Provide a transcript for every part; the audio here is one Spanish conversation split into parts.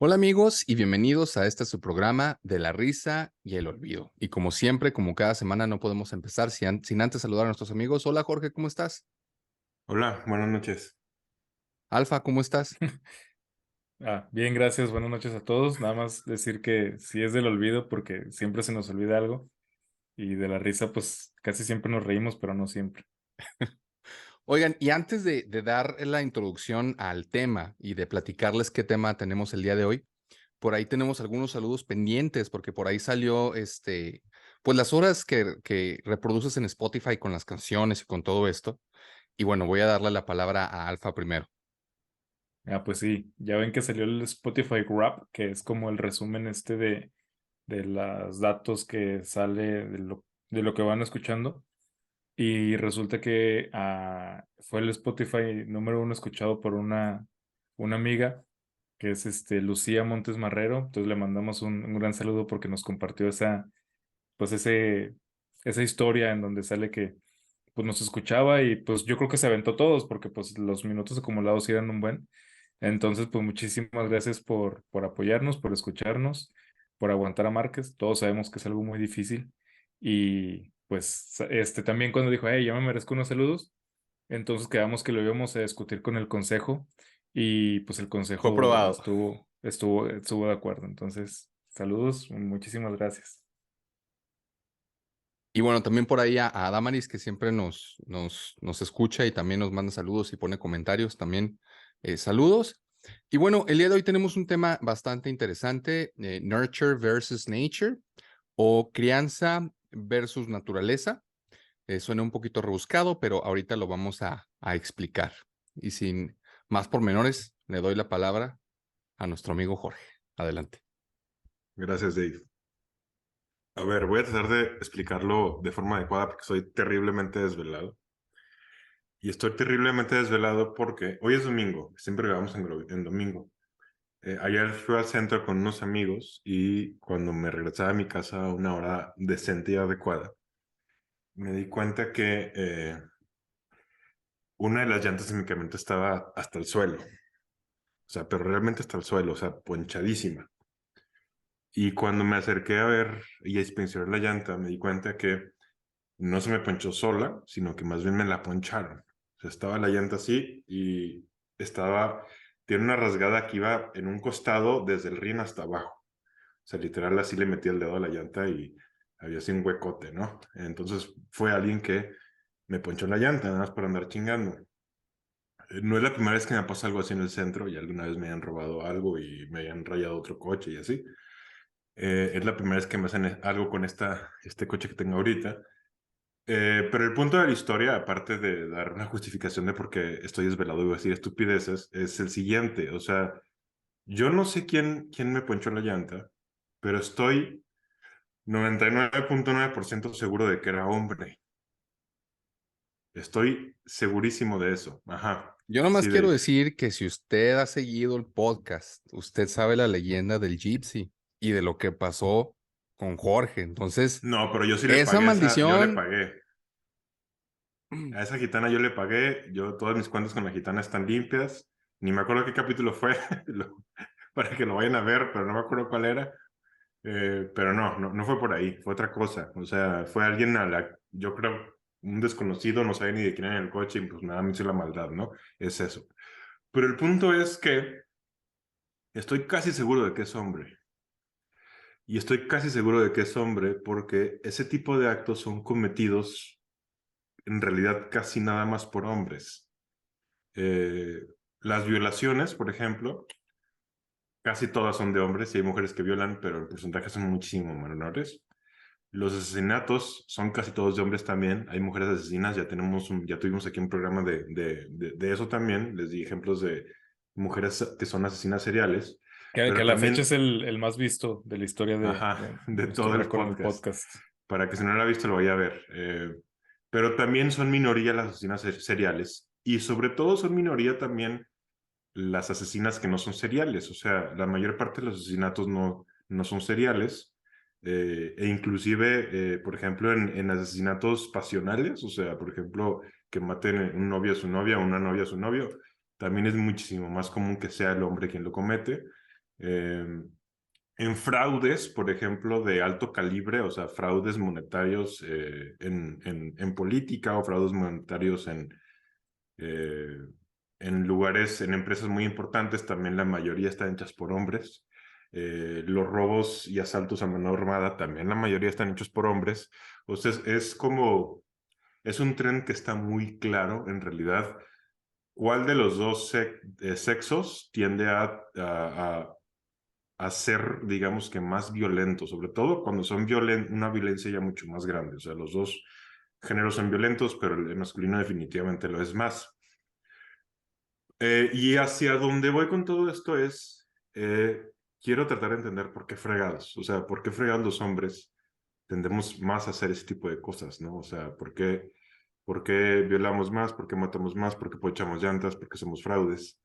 Hola amigos y bienvenidos a este su programa de la risa y el olvido. Y como siempre, como cada semana, no podemos empezar sin antes saludar a nuestros amigos. Hola Jorge, ¿cómo estás? Hola, buenas noches. Alfa, ¿cómo estás? Bien, gracias. Buenas noches a todos. Nada más decir que sí es del olvido porque siempre se nos olvida algo y de la risa pues casi siempre nos reímos, pero no siempre. Oigan, y antes de dar la introducción al tema y de platicarles qué tema tenemos el día de hoy, por ahí tenemos algunos saludos pendientes porque por ahí salió pues las horas que reproduces en Spotify con las canciones y con todo esto. Y bueno, voy a darle la palabra a Alfa primero. Pues sí, ya ven que salió el Spotify Wrap, que es como el resumen de los datos que sale de lo que van escuchando. Y resulta que fue el Spotify número uno escuchado por una amiga que es Lucía Montes Marrero. Entonces le mandamos un gran saludo porque nos compartió pues esa historia en donde sale que pues nos escuchaba y pues yo creo que se aventó todos porque pues los minutos acumulados sí eran un buen. Entonces pues muchísimas gracias por apoyarnos, por escucharnos, por aguantar a Márquez. Todos sabemos que es algo muy difícil y pues también cuando dijo, hey, yo me merezco unos saludos, entonces quedamos que lo íbamos a discutir con el consejo y pues el Fue consejo probado. estuvo de acuerdo. Entonces, saludos, muchísimas gracias. Y bueno, también por ahí a Damaris, que siempre nos escucha y también nos manda saludos y pone comentarios también. Saludos. Y bueno, el día de hoy tenemos un tema bastante interesante, Nurture versus Nature o crianza versus naturaleza. Suena un poquito rebuscado, pero ahorita lo vamos a explicar. Y sin más pormenores, le doy la palabra a nuestro amigo Jorge. Adelante. Gracias, Dave. A ver, voy a tratar de explicarlo de forma adecuada porque soy terriblemente desvelado. Y estoy terriblemente desvelado porque hoy es domingo, siempre grabamos en domingo. Ayer fui al centro con unos amigos y cuando me regresaba a mi casa a una hora decente y adecuada, me di cuenta que una de las llantas de mi camioneta estaba hasta el suelo. O sea, pero realmente hasta el suelo, o sea, ponchadísima. Y cuando me acerqué a ver y a inspeccionar la llanta, me di cuenta que no se me ponchó sola, sino que más bien me la poncharon. O sea, estaba la llanta así y tiene una rasgada que iba en un costado desde el rin hasta abajo. O sea, literal así le metí el dedo a la llanta y había así un huecote, ¿no? Entonces fue alguien que me ponchó la llanta, nada más para andar chingando. No es la primera vez que me pasa algo así en el centro y alguna vez me han robado algo y me han rayado otro coche y así. Es la primera vez que me hacen algo con este coche que tengo ahorita. Pero el punto de la historia, aparte de dar una justificación de por qué estoy desvelado y voy a decir estupideces, es el siguiente. O sea, yo no sé quién me ponchó la llanta, pero estoy 99.9% seguro de que era hombre. Estoy segurísimo de eso. Ajá. Yo nomás Sí, quiero Dave. decir que si usted ha seguido el podcast, usted sabe la leyenda del Gypsy y de lo que pasó con Jorge. Entonces, No, pero yo sí le esa pagué yo le maldición, pagué. A esa gitana yo le pagué, todas mis cuentas con la gitana están limpias. Ni me acuerdo qué capítulo fue, para que lo vayan a ver, pero no me acuerdo cuál era. Pero no fue por ahí, fue otra cosa. O sea, fue alguien yo creo, un desconocido, no sabía ni de quién era el coche y pues nada, me hizo la maldad, ¿no? Es eso. Pero el punto es que estoy casi seguro de que es hombre. Y estoy casi seguro de que es hombre porque ese tipo de actos son cometidos en realidad casi nada más por hombres. Eh, las violaciones, por ejemplo, casi todas son de hombres y hay mujeres que violan, pero el porcentaje son muchísimo menores. Los asesinatos son casi todos de hombres también. Hay mujeres asesinas, ya tuvimos aquí un programa de eso también. Les di ejemplos de mujeres que son asesinas seriales, Que pero a la fecha es también, el más visto de la historia ajá, de de todo nuestro el récord en el podcast. podcast. Para que si no lo ha visto lo vaya a ver. Pero también son minoría las asesinas seriales y sobre todo son minoría también las asesinas que no son seriales. O sea, la mayor parte de los asesinatos no son seriales. E inclusive, por ejemplo, en asesinatos pasionales, o sea, por ejemplo, que maten un novio a su novia o una novia a su novio, también es muchísimo más común que sea el hombre quien lo comete. En fraudes, por ejemplo, de alto calibre, o sea, fraudes monetarios en política o fraudes monetarios en lugares, en empresas muy importantes, también la mayoría están hechas por hombres. Los robos y asaltos a mano armada, también la mayoría están hechos por hombres. O sea, es un tren que está muy claro, en realidad, cuál de los dos sexos tiende a ser, digamos que más violento, sobre todo cuando son una violencia ya mucho más grande. O sea, los dos géneros son violentos, pero el masculino definitivamente lo es más. Y hacia dónde voy con todo esto es, quiero tratar de entender por qué fregados, o sea, por qué fregados los hombres tendemos más a hacer ese tipo de cosas, ¿no? O sea, por qué violamos más, por qué matamos más, por qué pochamos llantas, por qué somos fraudes,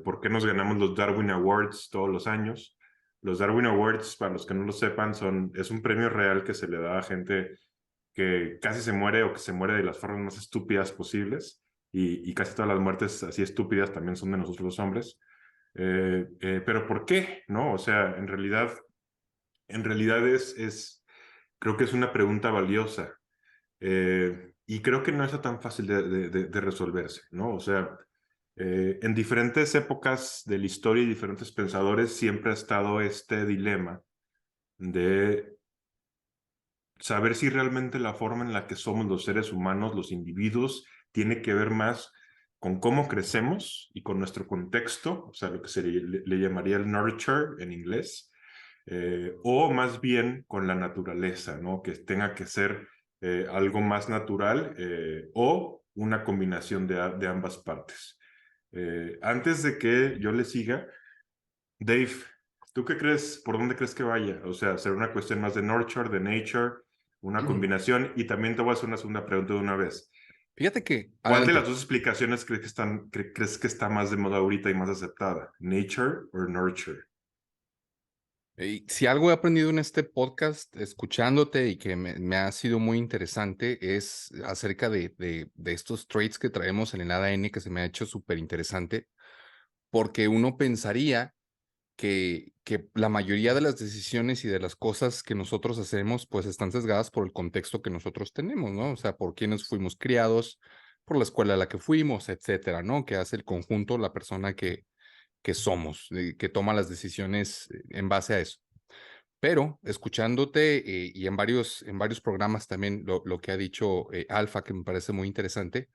por qué nos ganamos los Darwin Awards todos los años. Los Darwin Awards, para los que no lo sepan, es un premio real que se le da a gente que casi se muere o que se muere de las formas más estúpidas posibles y casi todas las muertes así estúpidas también son de nosotros los hombres. Pero ¿por qué? ¿No? O sea, en realidad creo que es una pregunta valiosa y creo que no es tan fácil de resolverse, ¿no? O sea, en diferentes épocas de la historia y diferentes pensadores siempre ha estado este dilema de saber si realmente la forma en la que somos los seres humanos, los individuos, tiene que ver más con cómo crecemos y con nuestro contexto, o sea, lo que le llamaría el nurture en inglés, o más bien con la naturaleza, ¿no? Que tenga que ser algo más natural o una combinación de ambas partes. Antes de que yo le siga, Dave, ¿tú qué crees? ¿Por dónde crees que vaya? O sea, ¿será una cuestión más de nurture, de nature, una combinación? Y también te voy a hacer una segunda pregunta de una vez. Fíjate que, ¿Cuál de adelante. las dos explicaciones crees que está más de moda ahorita y más aceptada? ¿Nature o nurture? Si algo he aprendido en este podcast, escuchándote y que me ha sido muy interesante, es acerca de estos traits que traemos en el ADN, que se me ha hecho súper interesante, porque uno pensaría que la mayoría de las decisiones y de las cosas que nosotros hacemos, pues están sesgadas por el contexto que nosotros tenemos, ¿no? O sea, por quienes fuimos criados, por la escuela a la que fuimos, etcétera, ¿no? Que hace el conjunto la persona que somos, que toma las decisiones en base a eso. Pero escuchándote y en varios programas también lo que ha dicho Alfa, que me parece muy interesante,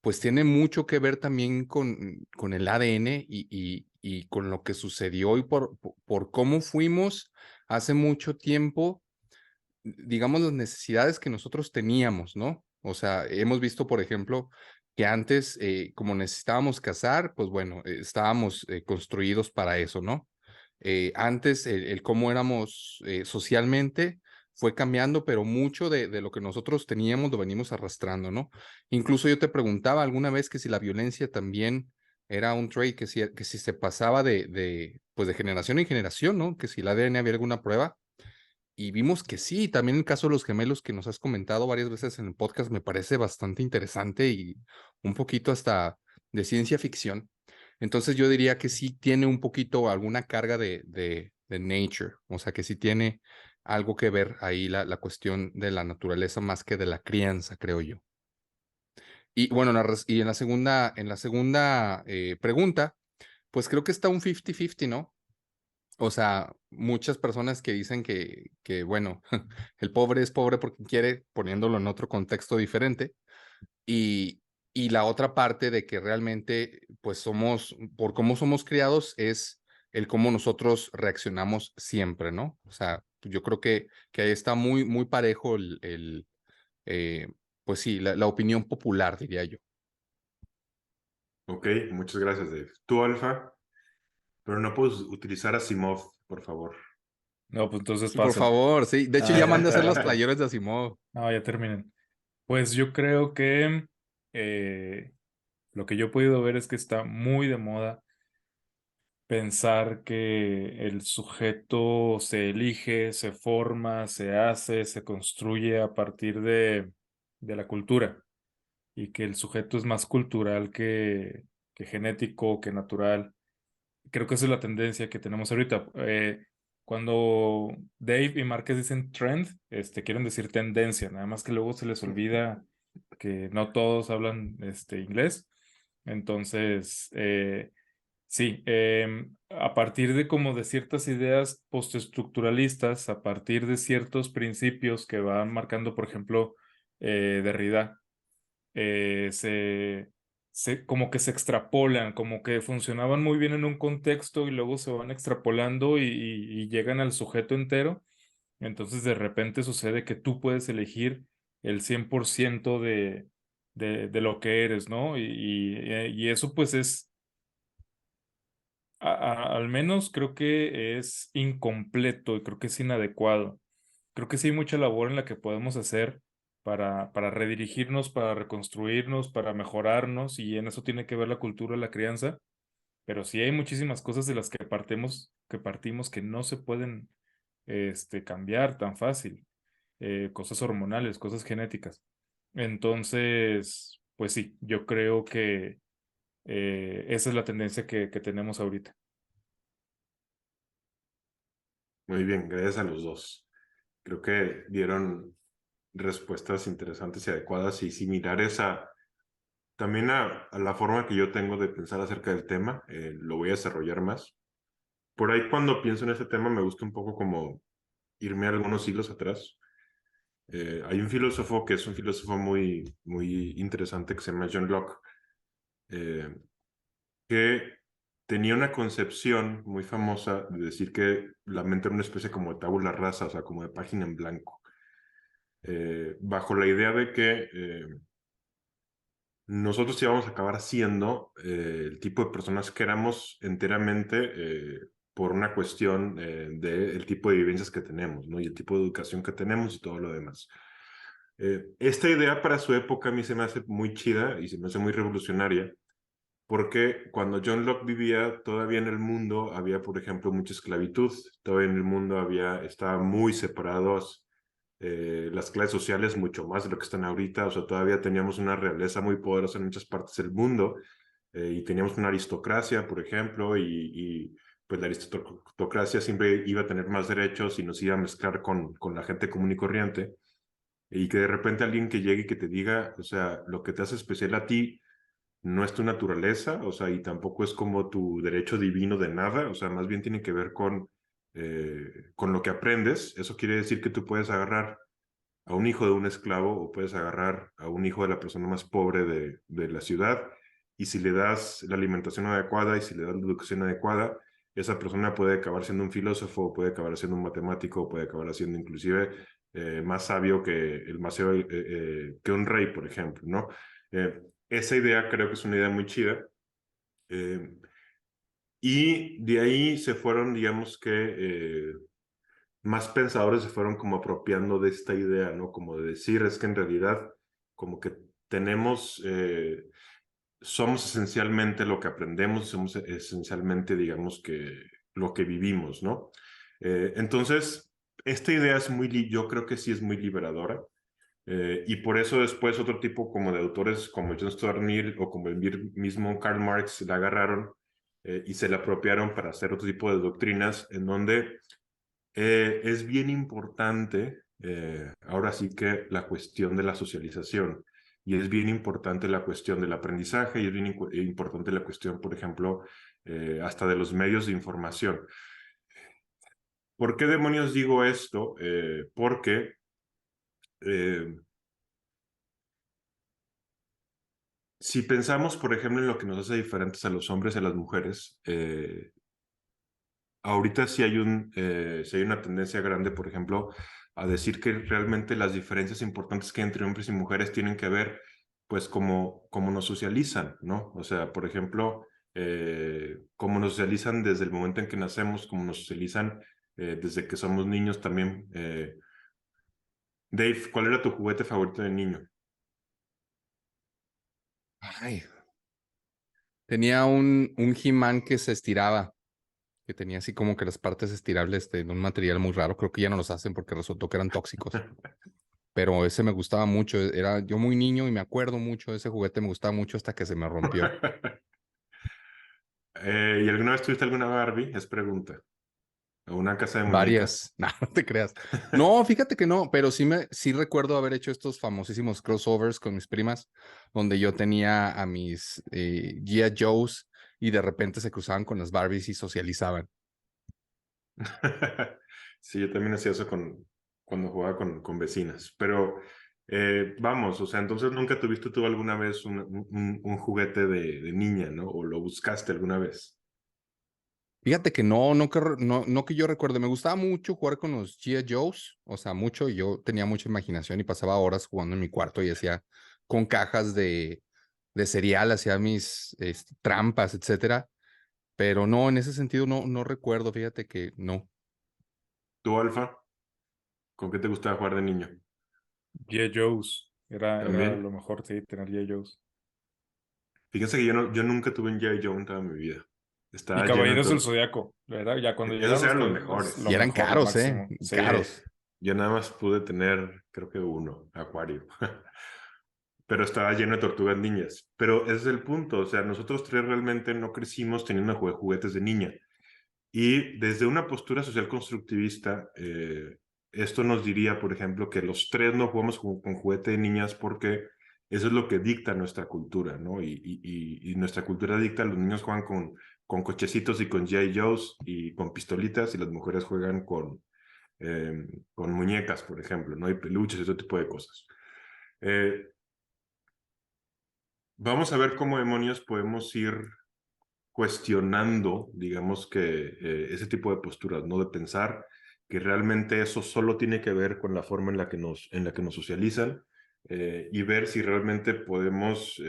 pues tiene mucho que ver también con el ADN y con lo que sucedió y por cómo fuimos hace mucho tiempo, digamos, las necesidades que nosotros teníamos, ¿no? O sea, hemos visto, por ejemplo, que antes, como necesitábamos cazar, pues bueno, estábamos construidos para eso, ¿no? Antes, el cómo éramos socialmente fue cambiando, pero mucho de lo que nosotros teníamos lo venimos arrastrando, ¿no? Incluso yo te preguntaba alguna vez que si la violencia también era un trait, que si se pasaba pues de generación en generación, ¿no? Que si el ADN había alguna prueba. Y vimos que sí, también el caso de los gemelos que nos has comentado varias veces en el podcast me parece bastante interesante y un poquito hasta de ciencia ficción. Entonces yo diría que sí tiene un poquito alguna carga de nature, o sea que sí tiene algo que ver ahí la cuestión de la naturaleza más que de la crianza, creo yo. Y bueno, y en la segunda pregunta, pues creo que está un 50-50, ¿no? O sea, muchas personas que dicen bueno, el pobre es pobre porque quiere, poniéndolo en otro contexto diferente, y, y la otra parte de que realmente, pues por cómo somos criados, es el cómo nosotros reaccionamos siempre, ¿no? O sea, yo creo que ahí está muy, muy parejo eh, pues sí, la opinión popular, diría yo. Ok, muchas gracias, Dave. Tú, Alfa, pero no puedes utilizar a Asimov, por favor. No, pues entonces Por paso. favor, sí. De hecho, ya mandé a hacer las playeras de Asimov. No, ya terminen. Pues yo creo que lo que yo he podido ver es que está muy de moda pensar que el sujeto se elige, se forma, se hace, se construye a partir de la cultura y que el sujeto es más cultural que genético, que natural. creo que esa es la tendencia que tenemos ahorita. Cuando Dave y Márquez dicen trend, quieren decir tendencia, nada más que luego se les olvida que no todos hablan inglés. Entonces, sí, a partir de como de ciertas ideas postestructuralistas, a partir de ciertos principios que van marcando, por ejemplo, Derrida, como que se extrapolan, como que funcionaban muy bien en un contexto y luego se van extrapolando y llegan al sujeto entero. Entonces de repente sucede que tú puedes elegir el 100% de lo que eres, ¿no? Y eso pues es, al menos creo que es incompleto y creo que es inadecuado. Creo que sí hay mucha labor en la que podemos hacer para redirigirnos, para reconstruirnos, para mejorarnos, y en eso tiene que ver la cultura, la crianza, pero sí hay muchísimas cosas de las que partimos que no se pueden cambiar tan fácil, cosas hormonales, cosas genéticas. Entonces, pues sí, yo creo que esa es la tendencia que tenemos ahorita. Muy bien, gracias a los dos. Creo que dieron respuestas interesantes y adecuadas y similares también a la forma que yo tengo de pensar acerca del tema. Lo voy a desarrollar más. Por ahí cuando pienso en este tema me gusta un poco como irme a algunos siglos atrás. Hay un filósofo que es un filósofo muy, muy interesante que se llama John Locke, eh, que tenía una concepción muy famosa de decir que la mente era una especie como de tabula rasa, o sea, como de página en blanco, bajo la idea de que nosotros íbamos a acabar siendo el tipo de personas que éramos enteramente por una cuestión del tipo de vivencias que tenemos, ¿no? Y el tipo de educación que tenemos y todo lo demás. Esta idea para su época a mí se me hace muy chida y se me hace muy revolucionaria, porque cuando John Locke vivía todavía en el mundo había, por ejemplo, mucha esclavitud, todavía en el mundo estaban muy separados las clases sociales, mucho más de lo que están ahorita, o sea, todavía teníamos una realeza muy poderosa en muchas partes del mundo, y teníamos una aristocracia, por ejemplo, pues la aristocracia siempre iba a tener más derechos y nos iba a mezclar con la gente común y corriente, y que de repente alguien que llegue y que te diga, o sea, lo que te hace especial a ti no es tu naturaleza, o sea, y tampoco es como tu derecho divino de nada, o sea, más bien tiene que ver con lo que aprendes. Eso quiere decir que tú puedes agarrar a un hijo de un esclavo o puedes agarrar a un hijo de la persona más pobre de la ciudad, y si le das la alimentación adecuada y si le das la educación adecuada, esa persona puede acabar siendo un filósofo, puede acabar siendo un matemático, puede acabar siendo inclusive más sabio que un rey, por ejemplo, ¿no? Esa idea creo que es una idea muy chida. eh, y de ahí se fueron, digamos que, más pensadores se fueron como apropiando de esta idea, ¿no? Como de decir, es que en realidad como que somos esencialmente lo que aprendemos, somos esencialmente, digamos que, lo que vivimos, ¿no? Entonces, esta idea yo creo que sí es muy liberadora. Y por eso después otro tipo como de autores como John Stuart Mill o como el mismo Karl Marx la agarraron y se la apropiaron para hacer otro tipo de doctrinas en donde es bien importante, ahora sí que la cuestión de la socialización, y es bien importante la cuestión del aprendizaje, y es bien importante la cuestión, por ejemplo, hasta de los medios de información. ¿Por qué demonios digo esto? Porque eh, si pensamos, por ejemplo, en lo que nos hace diferentes a los hombres y a las mujeres, ahorita sí hay una tendencia grande, por ejemplo, a decir que realmente las diferencias importantes que hay entre hombres y mujeres tienen que ver, pues, como nos socializan, ¿no? O sea, por ejemplo, cómo nos socializan desde el momento en que nacemos, cómo nos socializan desde que somos niños también. Dave, ¿cuál era tu juguete favorito de niño? Ay, tenía un He-Man que se estiraba, que tenía así como que las partes estirables de un material muy raro. Creo que ya no los hacen porque resultó que eran tóxicos. Pero ese me gustaba mucho. Era yo muy niño y me acuerdo mucho de ese juguete, me gustaba mucho hasta que se me rompió. ¿Y alguna vez tuviste alguna Barbie? Es pregunta. ¿O una casa de muñecas? Varias, no, no te creas. No, fíjate que no, pero sí recuerdo haber hecho estos famosísimos crossovers con mis primas, donde yo tenía a mis G.I. Joes y de repente se cruzaban con las Barbies y socializaban. Sí, yo también hacía eso cuando jugaba con vecinas. Pero vamos, o sea, entonces nunca tuviste tú alguna vez un juguete de niña, ¿no? ¿O lo buscaste alguna vez? Fíjate que no que yo recuerde, me gustaba mucho jugar con los G.I. Joes, o sea, mucho, yo tenía mucha imaginación y pasaba horas jugando en mi cuarto y hacía con cajas de cereal, hacía mis trampas, etcétera, pero no, en ese sentido no recuerdo, fíjate que no. ¿Tú, Alfa? ¿Con qué te gustaba jugar de niño? G.I. Joe's. Era También. lo mejor, sí, tener G.I. Joe's. Fíjense que yo nunca tuve un G.I. Joe en toda mi vida. Y Estaba lleno de Caballeros del todo. Zodiaco, ¿verdad? Ya cuando Esos llegaron los eran los caballeros, mejores. lo Y eran mejor, lo caros, máximo. Sí. caros. Yo nada más pude tener, creo que uno, Acuario. Pero estaba lleno de tortugas niñas. Pero ese es el punto. O sea, nosotros tres realmente no crecimos teniendo juguetes de niña. Y desde una postura social constructivista, esto nos diría, por ejemplo, que los tres no jugamos con juguete de niñas porque eso es lo que dicta nuestra cultura, ¿no? Y nuestra cultura dicta, los niños juegan con cochecitos y con G.I. Joes y con pistolitas y las mujeres juegan con muñecas, por ejemplo, ¿no? Y peluches, ese tipo de cosas. Vamos a ver cómo demonios podemos ir cuestionando, digamos que ese tipo de posturas, ¿no? De pensar que realmente eso solo tiene que ver con la forma en la que nos socializan y ver si realmente podemos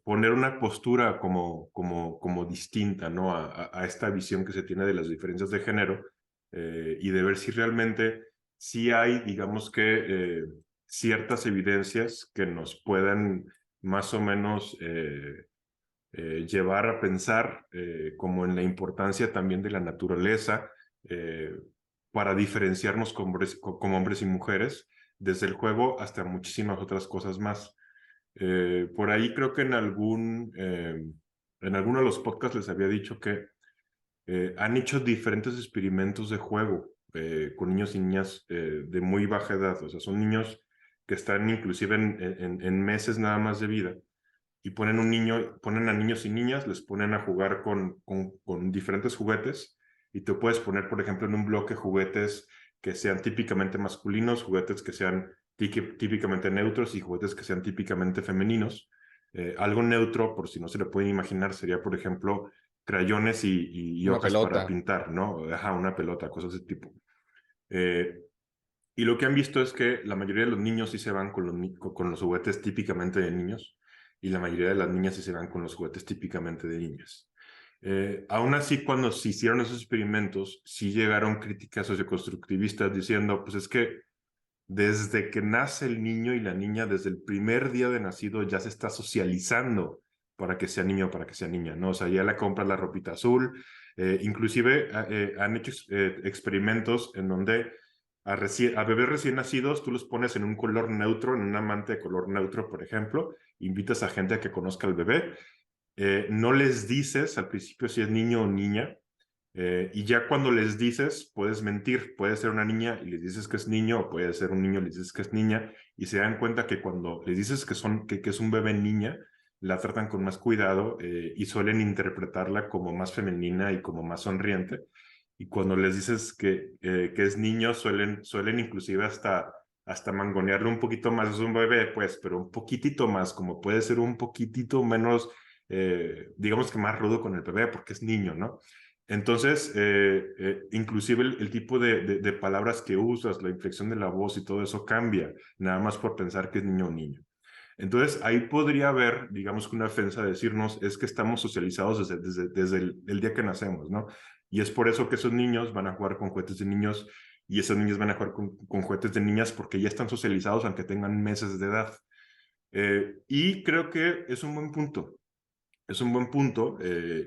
poner una postura como distinta, ¿no? A esta visión que se tiene de las diferencias de género y de ver si realmente sí hay, digamos que, ciertas evidencias que nos puedan más o menos llevar a pensar como en la importancia también de la naturaleza para diferenciarnos como hombres y mujeres, desde el juego hasta muchísimas otras cosas más. Por ahí creo que en alguno de los podcasts les había dicho que han hecho diferentes experimentos de juego con niños y niñas de muy baja edad, o sea, son niños que están inclusive en meses nada más de vida y ponen a niños y niñas, les ponen a jugar con diferentes juguetes y te puedes poner, por ejemplo, en un bloque juguetes que sean típicamente masculinos, juguetes que sean típicamente neutros y juguetes que sean típicamente femeninos. Algo neutro, por si no se le pueden imaginar, sería, por ejemplo, crayones y Una hojas para pelota. pintar, ¿no? Ajá, una pelota, cosas de ese tipo. Y lo que han visto es que la mayoría de los niños sí se van con los juguetes típicamente de niños y la mayoría de las niñas sí se van con los juguetes típicamente de niñas. Aún así, cuando se hicieron esos experimentos, sí llegaron críticas socioconstructivistas diciendo, pues es que desde que nace el niño y la niña, desde el primer día de nacido, ya se está socializando para que sea niño o para que sea niña, ¿no? O sea, ya le compras la ropita azul, inclusive han hecho experimentos en donde a bebés recién nacidos tú los pones en un color neutro, en una manta de color neutro, por ejemplo, invitas a gente a que conozca al bebé, no les dices al principio si es niño o niña, y ya cuando les dices, puedes mentir, puede ser una niña y les dices que es niño, o puede ser un niño y les dices que es niña, y se dan cuenta que cuando les dices que es un bebé niña, la tratan con más cuidado y suelen interpretarla como más femenina y como más sonriente. Y cuando les dices que es niño, suelen inclusive hasta mangonearle un poquito más. Es un bebé, pues, pero un poquitito más, como puede ser un poquitito menos, digamos que más rudo con el bebé, porque es niño, ¿no? Entonces, inclusive el tipo de palabras que usas, la inflexión de la voz y todo eso cambia, nada más por pensar que es niño o niño. Entonces, ahí podría haber, digamos que una ofensa de decirnos, es que estamos socializados desde el día que nacemos, ¿no? Y es por eso que esos niños van a jugar con juguetes de niños y esos niños van a jugar con juguetes de niñas porque ya están socializados aunque tengan meses de edad. Y creo que es un buen punto. Es un buen punto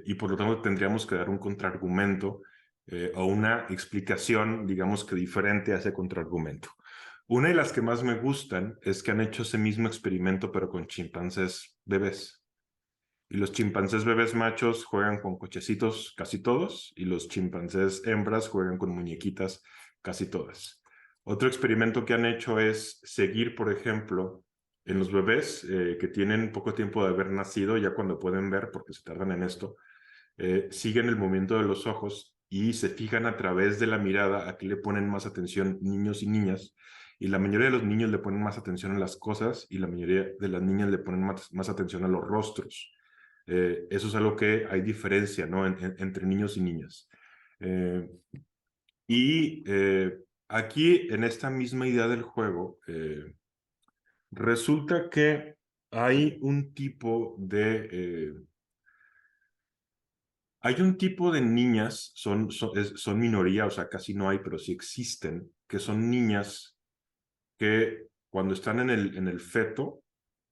y por lo tanto tendríamos que dar un contraargumento o una explicación, digamos que diferente a ese contraargumento. Una de las que más me gustan es que han hecho ese mismo experimento pero con chimpancés bebés. Y los chimpancés bebés machos juegan con cochecitos casi todos, y los chimpancés hembras juegan con muñequitas casi todas. Otro experimento que han hecho es seguir, por ejemplo, en los bebés que tienen poco tiempo de haber nacido, ya cuando pueden ver, porque se tardan en esto, siguen el movimiento de los ojos y se fijan a través de la mirada a qué le ponen más atención niños y niñas. Y la mayoría de los niños le ponen más atención a las cosas y la mayoría de las niñas le ponen más atención a los rostros. Eso es algo que hay diferencia, ¿no? Entre niños y niñas. Aquí, en esta misma idea del juego, resulta que hay un tipo de... hay un tipo de niñas, son minoría, o sea, casi no hay, pero sí existen, que son niñas que cuando están en el feto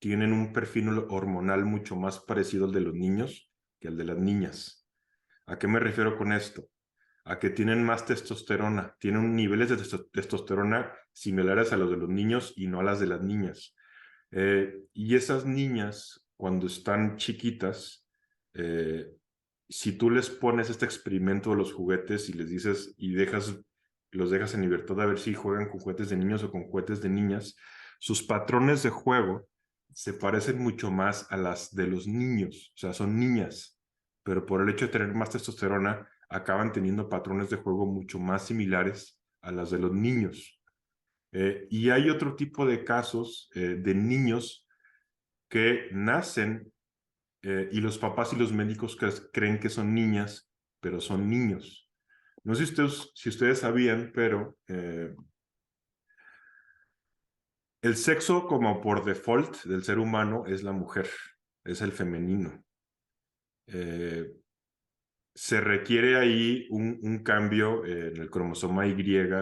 tienen un perfil hormonal mucho más parecido al de los niños que al de las niñas. ¿A qué me refiero con esto? A que tienen más testosterona, tienen niveles de testosterona similares a los de los niños y no a las de las niñas. Y esas niñas, cuando están chiquitas, si tú les pones este experimento de los juguetes y les dices y los dejas en libertad a ver si juegan con juguetes de niños o con juguetes de niñas, sus patrones de juego se parecen mucho más a las de los niños, o sea, son niñas, pero por el hecho de tener más testosterona, acaban teniendo patrones de juego mucho más similares a las de los niños. Y hay otro tipo de casos de niños que nacen y los papás y los médicos creen que son niñas, pero son niños. No sé si ustedes sabían, pero el sexo como por default del ser humano es la mujer, es el femenino. Se requiere ahí un cambio en el cromosoma Y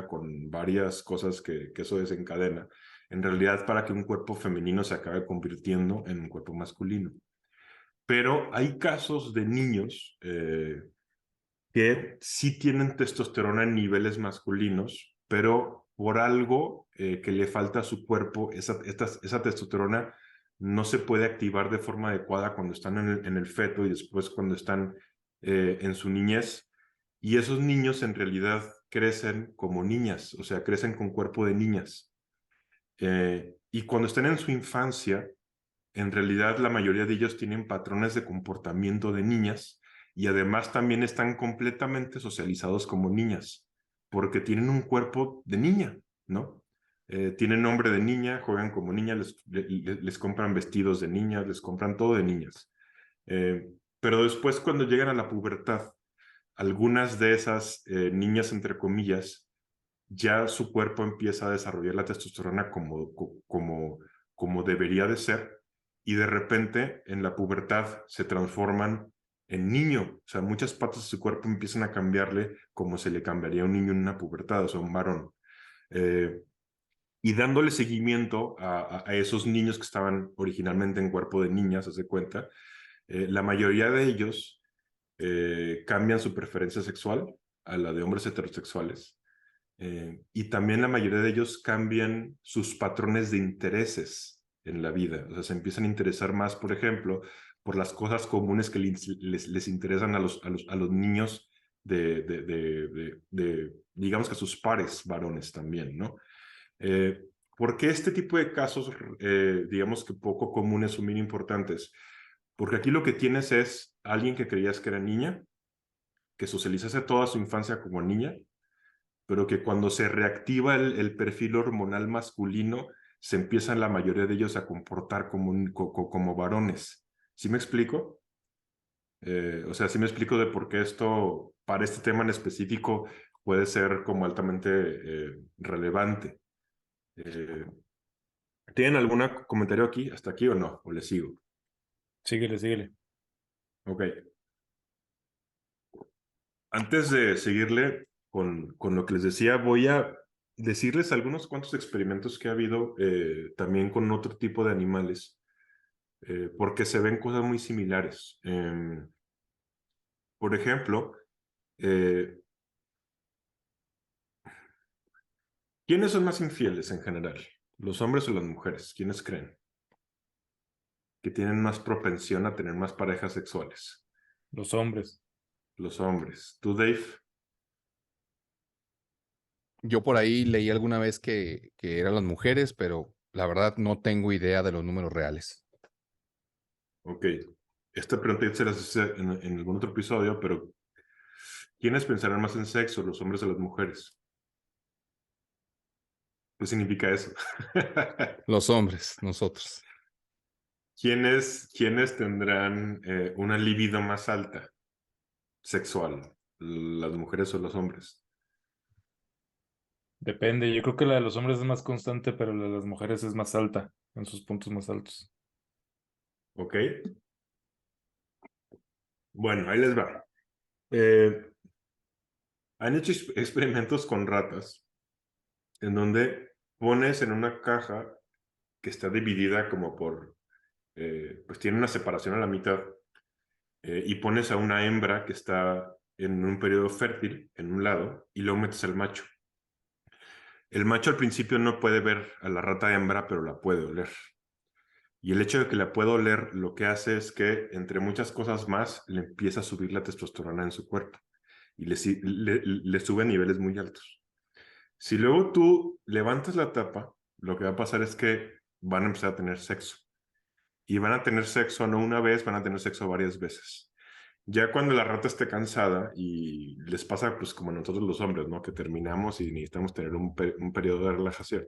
con varias cosas que eso desencadena, en realidad para que un cuerpo femenino se acabe convirtiendo en un cuerpo masculino. Pero hay casos de niños que sí tienen testosterona en niveles masculinos, pero por algo que le falta a su cuerpo, esa testosterona no se puede activar de forma adecuada cuando están en el feto y después cuando están en su niñez. Y esos niños en realidad crecen como niñas, o sea, crecen con cuerpo de niñas. Y cuando están en su infancia, en realidad la mayoría de ellos tienen patrones de comportamiento de niñas y además también están completamente socializados como niñas, porque tienen un cuerpo de niña, ¿no? Tienen nombre de niña, juegan como niñas, les compran vestidos de niñas, les compran todo de niñas. Pero después cuando llegan a la pubertad, algunas de esas niñas, entre comillas, ya su cuerpo empieza a desarrollar la testosterona como debería de ser, y de repente en la pubertad se transforman en niño, o sea, muchas partes de su cuerpo empiezan a cambiarle como se le cambiaría a un niño en una pubertad, o sea, un varón. Y dándole seguimiento a esos niños que estaban originalmente en cuerpo de niñas, haz de cuenta, la mayoría de ellos cambian su preferencia sexual a la de hombres heterosexuales. Y también la mayoría de ellos cambian sus patrones de intereses en la vida. O sea, se empiezan a interesar más, por ejemplo, por las cosas comunes que les interesan a los niños digamos que a sus pares varones también, ¿no? ¿Por qué este tipo de casos, digamos que poco comunes, son bien importantes? Porque aquí lo que tienes es alguien que creías que era niña, que socializase toda su infancia como niña, pero que cuando se reactiva el perfil hormonal masculino, se empiezan la mayoría de ellos a comportar como varones. ¿Sí me explico? O sea, sí me explico de por qué esto, para este tema en específico, puede ser como altamente relevante. ¿Tienen algún comentario aquí, hasta aquí o no? ¿O les sigo? Síguele, síguele. Ok. Antes de seguirle con lo que les decía, voy a decirles algunos cuantos experimentos que ha habido también con otro tipo de animales, porque se ven cosas muy similares. Por ejemplo, ¿quiénes son más infieles en general? ¿Los hombres o las mujeres? ¿Quiénes creen? que tienen más propensión a tener más parejas sexuales? Los hombres. Los hombres. ¿Tú, Dave? Yo por ahí leí alguna vez que eran las mujeres, pero la verdad no tengo idea de los números reales. Ok. Esta pregunta ya se las hice en algún otro episodio, pero ¿quiénes pensarán más en sexo, los hombres o las mujeres? ¿Qué significa eso? Los hombres, nosotros. ¿Quiénes tendrán una libido más alta sexual? ¿Las mujeres o los hombres? Depende. Yo creo que la de los hombres es más constante, pero la de las mujeres es más alta, en sus puntos más altos. ¿Ok? Bueno, ahí les va. Han hecho experimentos con ratas en donde pones en una caja que está dividida como pues tiene una separación a la mitad, y pones a una hembra que está en un periodo fértil en un lado y luego metes al macho. El macho al principio no puede ver a la rata hembra, pero la puede oler. Y el hecho de que la pueda oler lo que hace es que, entre muchas cosas más, le empieza a subir la testosterona en su cuerpo y le sube a niveles muy altos. Si luego tú levantas la tapa, lo que va a pasar es que van a empezar a tener sexo. Y van a tener sexo no una vez, van a tener sexo varias veces. Ya cuando la rata esté cansada y les pasa pues como a nosotros los hombres, ¿no? Que terminamos y necesitamos tener un periodo de relajación.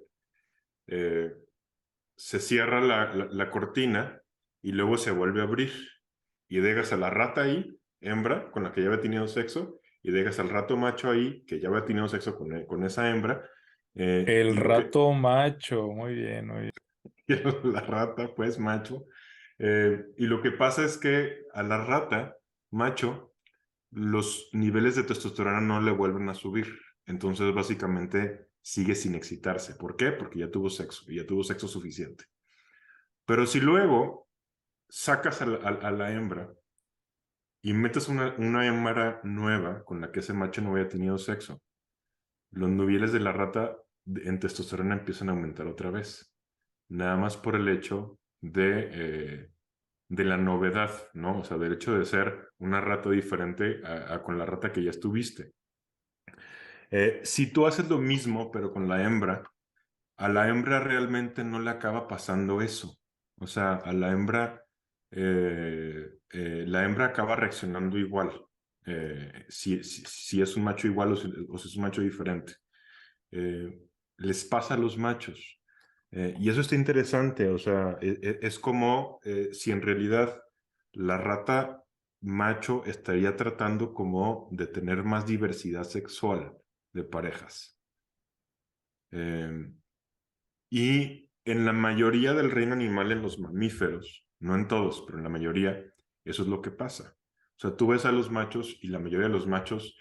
Se cierra la cortina y luego se vuelve a abrir. Y dejas a la rata ahí, hembra, con la que ya había tenido sexo, y dejas al rato macho ahí, que ya había tenido sexo con esa hembra. El Y lo que... rato macho. Muy bien, muy bien. La rata, pues, macho. Y lo que pasa es que a la rata, macho, los niveles de testosterona no le vuelven a subir. Entonces, básicamente, sigue sin excitarse. ¿Por qué? Porque ya tuvo sexo, y ya tuvo sexo suficiente. Pero si luego sacas a la hembra y metes una hembra nueva con la que ese macho no había tenido sexo, los niveles de la rata en testosterona empiezan a aumentar otra vez. Nada más por el hecho de la novedad, ¿no? O sea, del hecho de ser una rata diferente con la rata que ya estuviste. Si tú haces lo mismo, pero con la hembra, a la hembra realmente no le acaba pasando eso. O sea, a la hembra acaba reaccionando igual. Si es un macho igual o si es un macho diferente. Eh, Les pasa a los machos. Y eso está interesante, o sea, es como si en realidad la rata macho estaría tratando como de tener más diversidad sexual de parejas. Y en la mayoría del reino animal, en los mamíferos, no en todos, pero en la mayoría, eso es lo que pasa. O sea, tú ves a los machos y la mayoría de los machos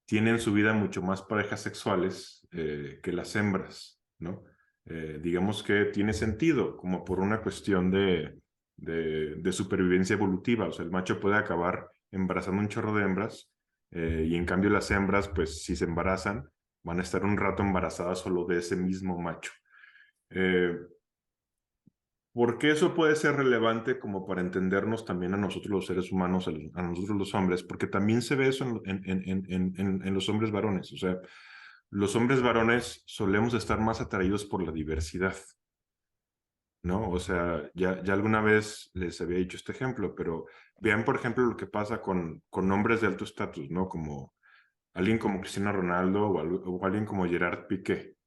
tienen en su vida mucho más parejas sexuales que las hembras, ¿no? Digamos que tiene sentido, como por una cuestión de supervivencia evolutiva. O sea, el macho puede acabar embarazando un chorro de hembras, y en cambio las hembras, pues si se embarazan, van a estar un rato embarazadas solo de ese mismo macho. ¿Por qué eso puede ser relevante como para entendernos también a nosotros los seres humanos, a nosotros los hombres? Porque también se ve eso en los hombres varones. O sea, los hombres varones solemos estar más atraídos por la diversidad, ¿no? O sea, ya alguna vez les había dicho este ejemplo, pero vean, por ejemplo, lo que pasa con hombres de alto estatus, ¿no? Como alguien como Cristiano Ronaldo o alguien como Gerard Piqué.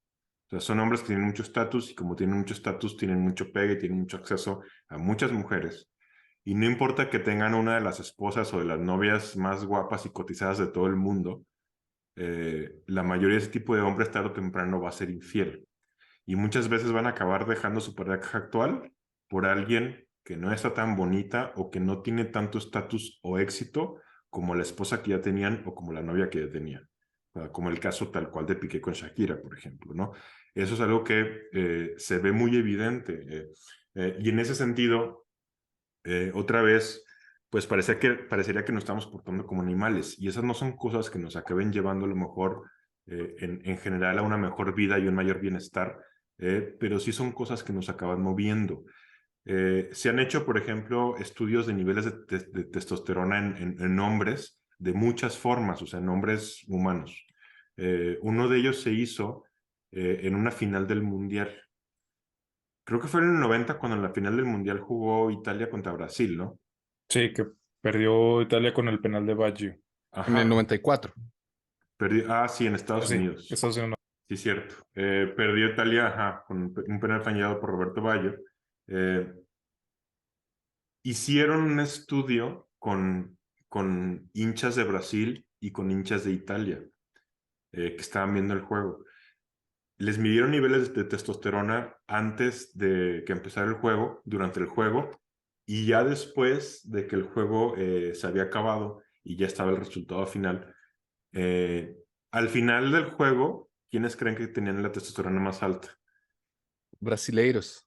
O sea, son hombres que tienen mucho estatus y como tienen mucho estatus, tienen mucho pegue, tienen mucho acceso a muchas mujeres. Y no importa que tengan una de las esposas o de las novias más guapas y cotizadas de todo el mundo, la mayoría de ese tipo de hombres tarde o temprano va a ser infiel. Y muchas veces van a acabar dejando su pareja actual por alguien que no está tan bonita o que no tiene tanto estatus o éxito como la esposa que ya tenían o como la novia que ya tenían. O sea, como el caso tal cual de Piqué con Shakira, por ejemplo, ¿no? Eso es algo que se ve muy evidente. Y en ese sentido, otra vez, pues parecería que nos estamos portando como animales. Y esas no son cosas que nos acaben llevando a lo mejor en general a una mejor vida y un mayor bienestar, pero sí son cosas que nos acaban moviendo. Se han hecho, por ejemplo, estudios de niveles de testosterona en hombres de muchas formas, o sea, en hombres humanos. Uno de ellos se hizo en una final del Mundial. Creo que fue en el 90 cuando en la final del Mundial jugó Italia contra Brasil, ¿no? Sí, que perdió Italia con el penal de Baggio. En el Ajá. 94. Sí, en Estados Sí, Unidos. eso sí, no. Sí, cierto. Perdió Italia, ajá, con un penal fallado por Roberto Baggio. Hicieron un estudio con hinchas de Brasil y con hinchas de Italia que estaban viendo el juego. Les midieron niveles de testosterona antes de que empezara el juego, durante el juego, y ya después de que el juego se había acabado y ya estaba el resultado final. Al final del juego, ¿quiénes creen que tenían la testosterona más alta? Brasileiros.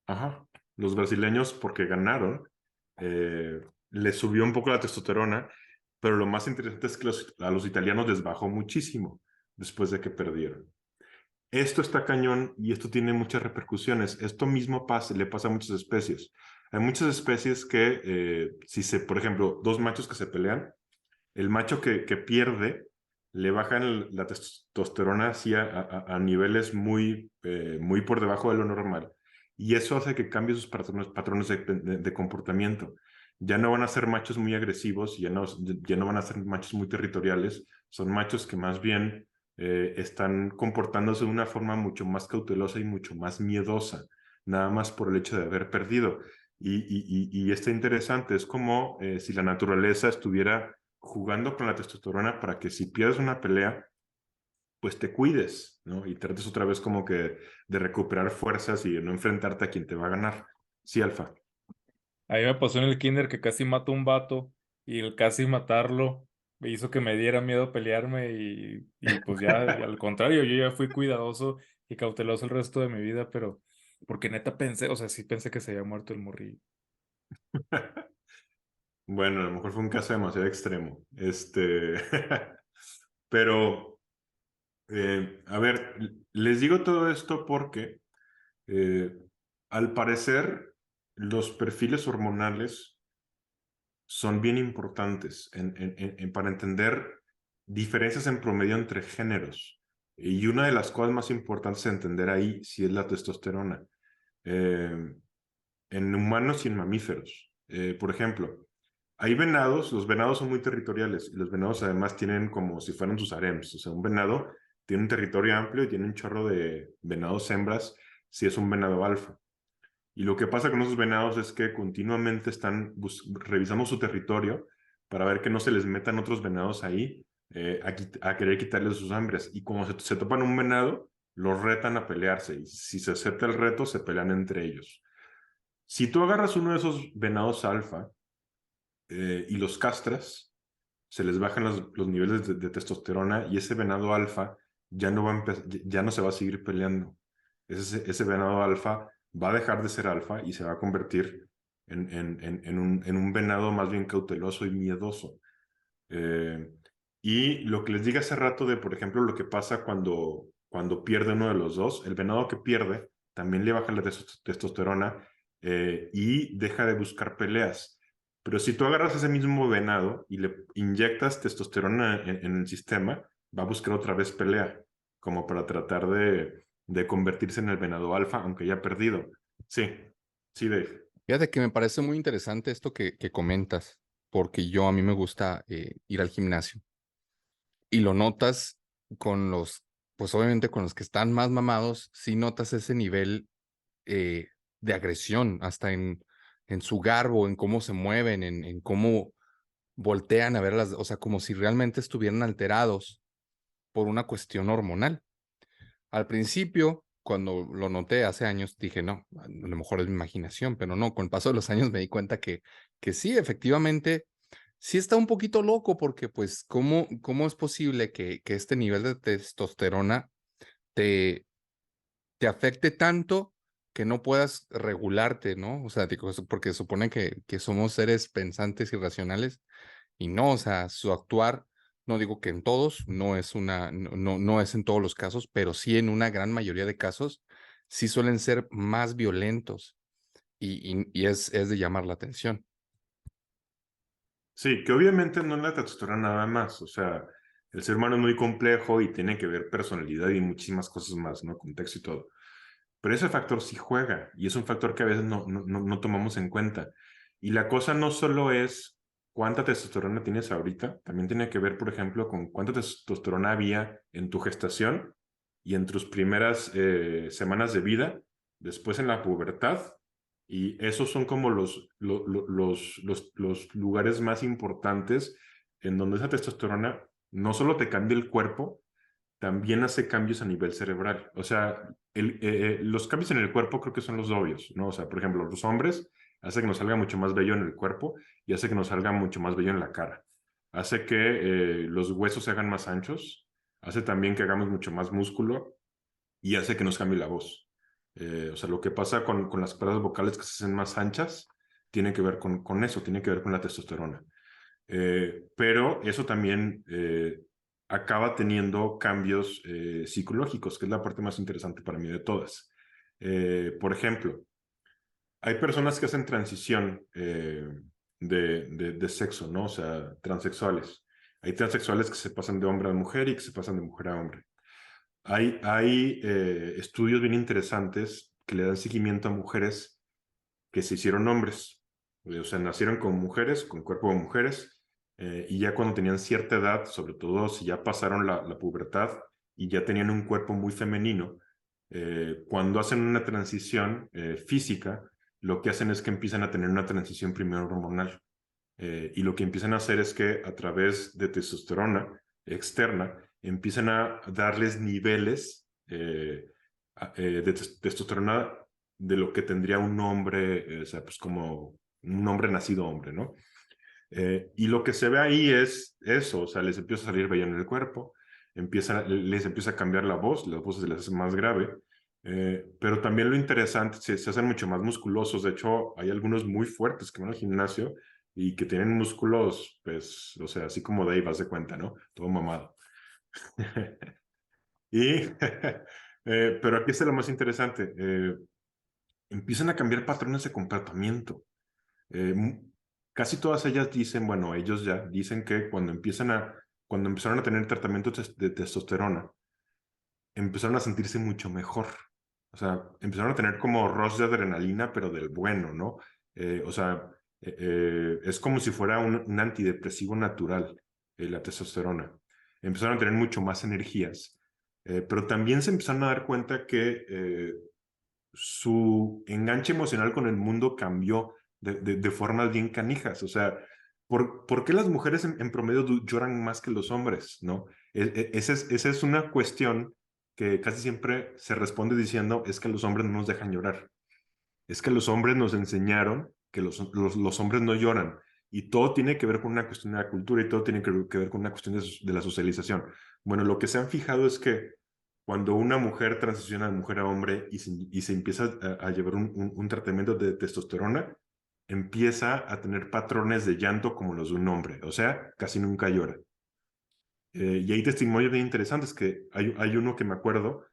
Ajá, los brasileños porque ganaron, les subió un poco la testosterona, pero lo más interesante es que a los italianos les bajó muchísimo después de que perdieron. Esto está cañón y esto tiene muchas repercusiones. Esto mismo le pasa a muchas especies. Hay muchas especies que, por ejemplo, dos machos que se pelean, el macho que pierde le bajan la testosterona así a niveles muy por debajo de lo normal. Y eso hace que cambie sus patrones de comportamiento. Ya no van a ser machos muy agresivos, ya no van a ser machos muy territoriales, son machos que más bien están comportándose de una forma mucho más cautelosa y mucho más miedosa, nada más por el hecho de haber perdido. Y está interesante, es como si la naturaleza estuviera jugando con la testosterona para que si pierdes una pelea, pues te cuides, ¿no? Y trates otra vez como que de recuperar fuerzas y de no enfrentarte a quien te va a ganar. Sí, Alfa. A mí me pasó en el kinder que casi mato a un vato y el casi matarlo me hizo que me diera miedo pelearme y pues ya, al contrario, yo ya fui cuidadoso y cauteloso el resto de mi vida, pero porque neta pensé, o sea, sí pensé que se había muerto el morrillo. Bueno, a lo mejor fue un caso demasiado extremo. Pero, a ver, les digo todo esto porque eh, al parecer los perfiles hormonales son bien importantes para entender diferencias en promedio entre géneros. Y una de las cosas más importantes a entender ahí sí es la testosterona. Eh, en humanos y en mamíferos. Por ejemplo, hay venados, los venados son muy territoriales y los venados además tienen como si fueran sus harems. O sea, un venado tiene un territorio amplio y tiene un chorro de venados hembras si es un venado alfa. Y lo que pasa con esos venados es que continuamente están revisando su territorio para ver que no se les metan otros venados ahí a querer quitarles sus hembras. Y como se topan un venado, los retan a pelearse. Y si se acepta el reto, se pelean entre ellos. Si tú agarras uno de esos venados alfa y los castras, se les bajan los niveles de testosterona y ese venado alfa ya no se va a seguir peleando. Ese venado alfa va a dejar de ser alfa y se va a convertir en un venado más bien cauteloso y miedoso. Eh, y lo que les dije hace rato de, por ejemplo, lo que pasa cuando pierde uno de los dos, el venado que pierde también le baja la testosterona y deja de buscar peleas. Pero si tú agarras ese mismo venado y le inyectas testosterona en el sistema, va a buscar otra vez pelea, como para tratar de convertirse en el venado alfa, aunque ya ha perdido. Sí, sí, Dave. Fíjate que me parece muy interesante esto que comentas, porque a mí me gusta ir al gimnasio y lo notas con pues obviamente con los que están más mamados, sí notas ese nivel de agresión, hasta en su garbo, en cómo se mueven, en cómo voltean a ver o sea, como si realmente estuvieran alterados por una cuestión hormonal. Al principio, cuando lo noté hace años, dije, no, a lo mejor es mi imaginación, pero no, con el paso de los años me di cuenta que sí, efectivamente, sí está un poquito loco, porque pues, ¿cómo es posible que este nivel de testosterona te, te afecte tanto que no puedas regularte, ¿no? O sea, porque supone que somos seres pensantes y racionales, y no, o sea, su actuar, no digo que en todos, no es en todos los casos, pero sí en una gran mayoría de casos, sí suelen ser más violentos y es de llamar la atención. Sí, que obviamente no es la testosterona nada más, o sea, el ser humano es muy complejo y tiene que ver personalidad y muchísimas cosas más, ¿no? Contexto y todo. Pero ese factor sí juega y es un factor que a veces no tomamos en cuenta. Y la cosa no solo es cuánta testosterona tienes ahorita, también tiene que ver, por ejemplo, con cuánta testosterona había en tu gestación y en tus primeras semanas de vida, después en la pubertad. Y esos son como los lugares más importantes en donde esa testosterona no solo te cambia el cuerpo, también hace cambios a nivel cerebral. O sea, los cambios en el cuerpo creo que son los obvios, ¿no? O sea, por ejemplo, los hombres hace que nos salga mucho más vello en el cuerpo y hace que nos salga mucho más vello en la cara. Hace que los huesos se hagan más anchos, hace también que hagamos mucho más músculo y hace que nos cambie la voz. O sea, lo que pasa con las cuerdas vocales que se hacen más anchas tiene que ver con eso, tiene que ver con la testosterona. Pero eso también acaba teniendo cambios psicológicos, que es la parte más interesante para mí de todas. Por ejemplo, hay personas que hacen transición de sexo, ¿no? O sea, transexuales. Hay transexuales que se pasan de hombre a mujer y que se pasan de mujer a hombre. Hay estudios bien interesantes que le dan seguimiento a mujeres que se hicieron hombres. O sea, nacieron como mujeres, con cuerpo de mujeres, y ya cuando tenían cierta edad, sobre todo si ya pasaron la pubertad y ya tenían un cuerpo muy femenino, cuando hacen una transición física, lo que hacen es que empiezan a tener una transición primero hormonal. Y lo que empiezan a hacer es que a través de testosterona externa empiezan a darles niveles de testosterona de lo que tendría un hombre, o sea, pues como un hombre nacido hombre, ¿no? Y lo que se ve ahí es eso, o sea, les empieza a salir vello en el cuerpo, les empieza a cambiar la voz se les hace más grave, pero también lo interesante, se hacen mucho más musculosos, de hecho, hay algunos muy fuertes que van al gimnasio y que tienen músculos, pues, o sea, así como Dave, haz de cuenta, ¿no? Todo mamado. Y, pero aquí está lo más interesante, empiezan a cambiar patrones de comportamiento. Eh, Casi todas ellas dicen, bueno, ellos ya dicen que cuando empezaron a tener tratamiento de testosterona, empezaron a sentirse mucho mejor. O sea, empezaron a tener como rush de adrenalina, pero del bueno, ¿no? O sea, es como si fuera un antidepresivo natural, la testosterona. Empezaron a tener mucho más energías, pero también se empezaron a dar cuenta que su enganche emocional con el mundo cambió de formas bien canijas. O sea, ¿por qué las mujeres en promedio lloran más que los hombres? ¿No? Esa es una cuestión que casi siempre se responde diciendo es que los hombres no nos dejan llorar. Es que los hombres nos enseñaron que los hombres no lloran. Y todo tiene que ver con una cuestión de la cultura y todo tiene que ver con una cuestión de la socialización. Bueno, lo que se han fijado es que cuando una mujer transiciona de mujer a hombre y se empieza a llevar un tratamiento de testosterona, empieza a tener patrones de llanto como los de un hombre, o sea, casi nunca llora. Y hay testimonios bien interesantes que hay uno que me acuerdo,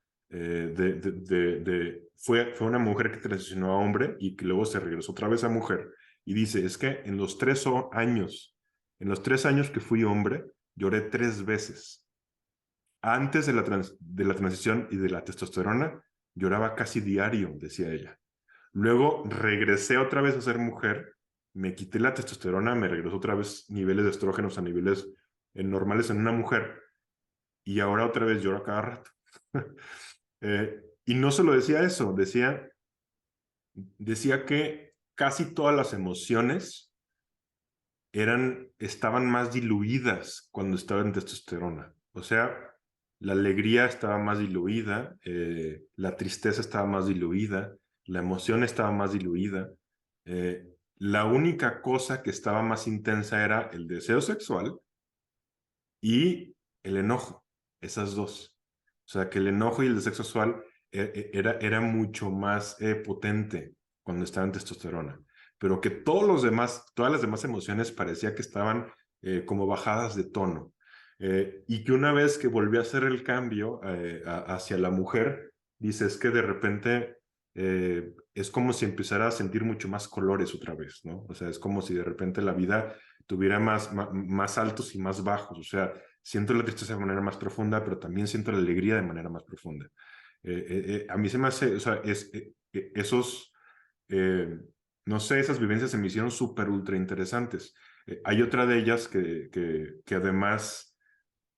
fue una mujer que transicionó a hombre y que luego se regresó otra vez a mujer y dice, es que en los 3 años que fui hombre, lloré 3 veces. Antes de la transición y de la testosterona, lloraba casi diario, decía ella. Luego regresé otra vez a ser mujer, me quité la testosterona, me regresó otra vez niveles de estrógenos a niveles normales en una mujer, y ahora otra vez lloro a cada rato. Y no solo decía eso, decía que casi todas las emociones estaban más diluidas cuando estaba en testosterona. O sea, la alegría estaba más diluida, la tristeza estaba más diluida, la emoción estaba más diluida. La única cosa que estaba más intensa era el deseo sexual y el enojo, esas dos. O sea, que el enojo y el deseo sexual era mucho más potente cuando estaba en testosterona, pero que todas las demás emociones parecía que estaban como bajadas de tono. Y que una vez que volvió a hacer el cambio hacia la mujer, dice, es que de repente es como si empezara a sentir mucho más colores otra vez, ¿no? O sea, es como si de repente la vida tuviera más altos y más bajos, o sea, siento la tristeza de manera más profunda, pero también siento la alegría de manera más profunda. A mí se me hace, o sea, esos, no sé, esas vivencias se me hicieron súper ultra interesantes. Hay otra de ellas que además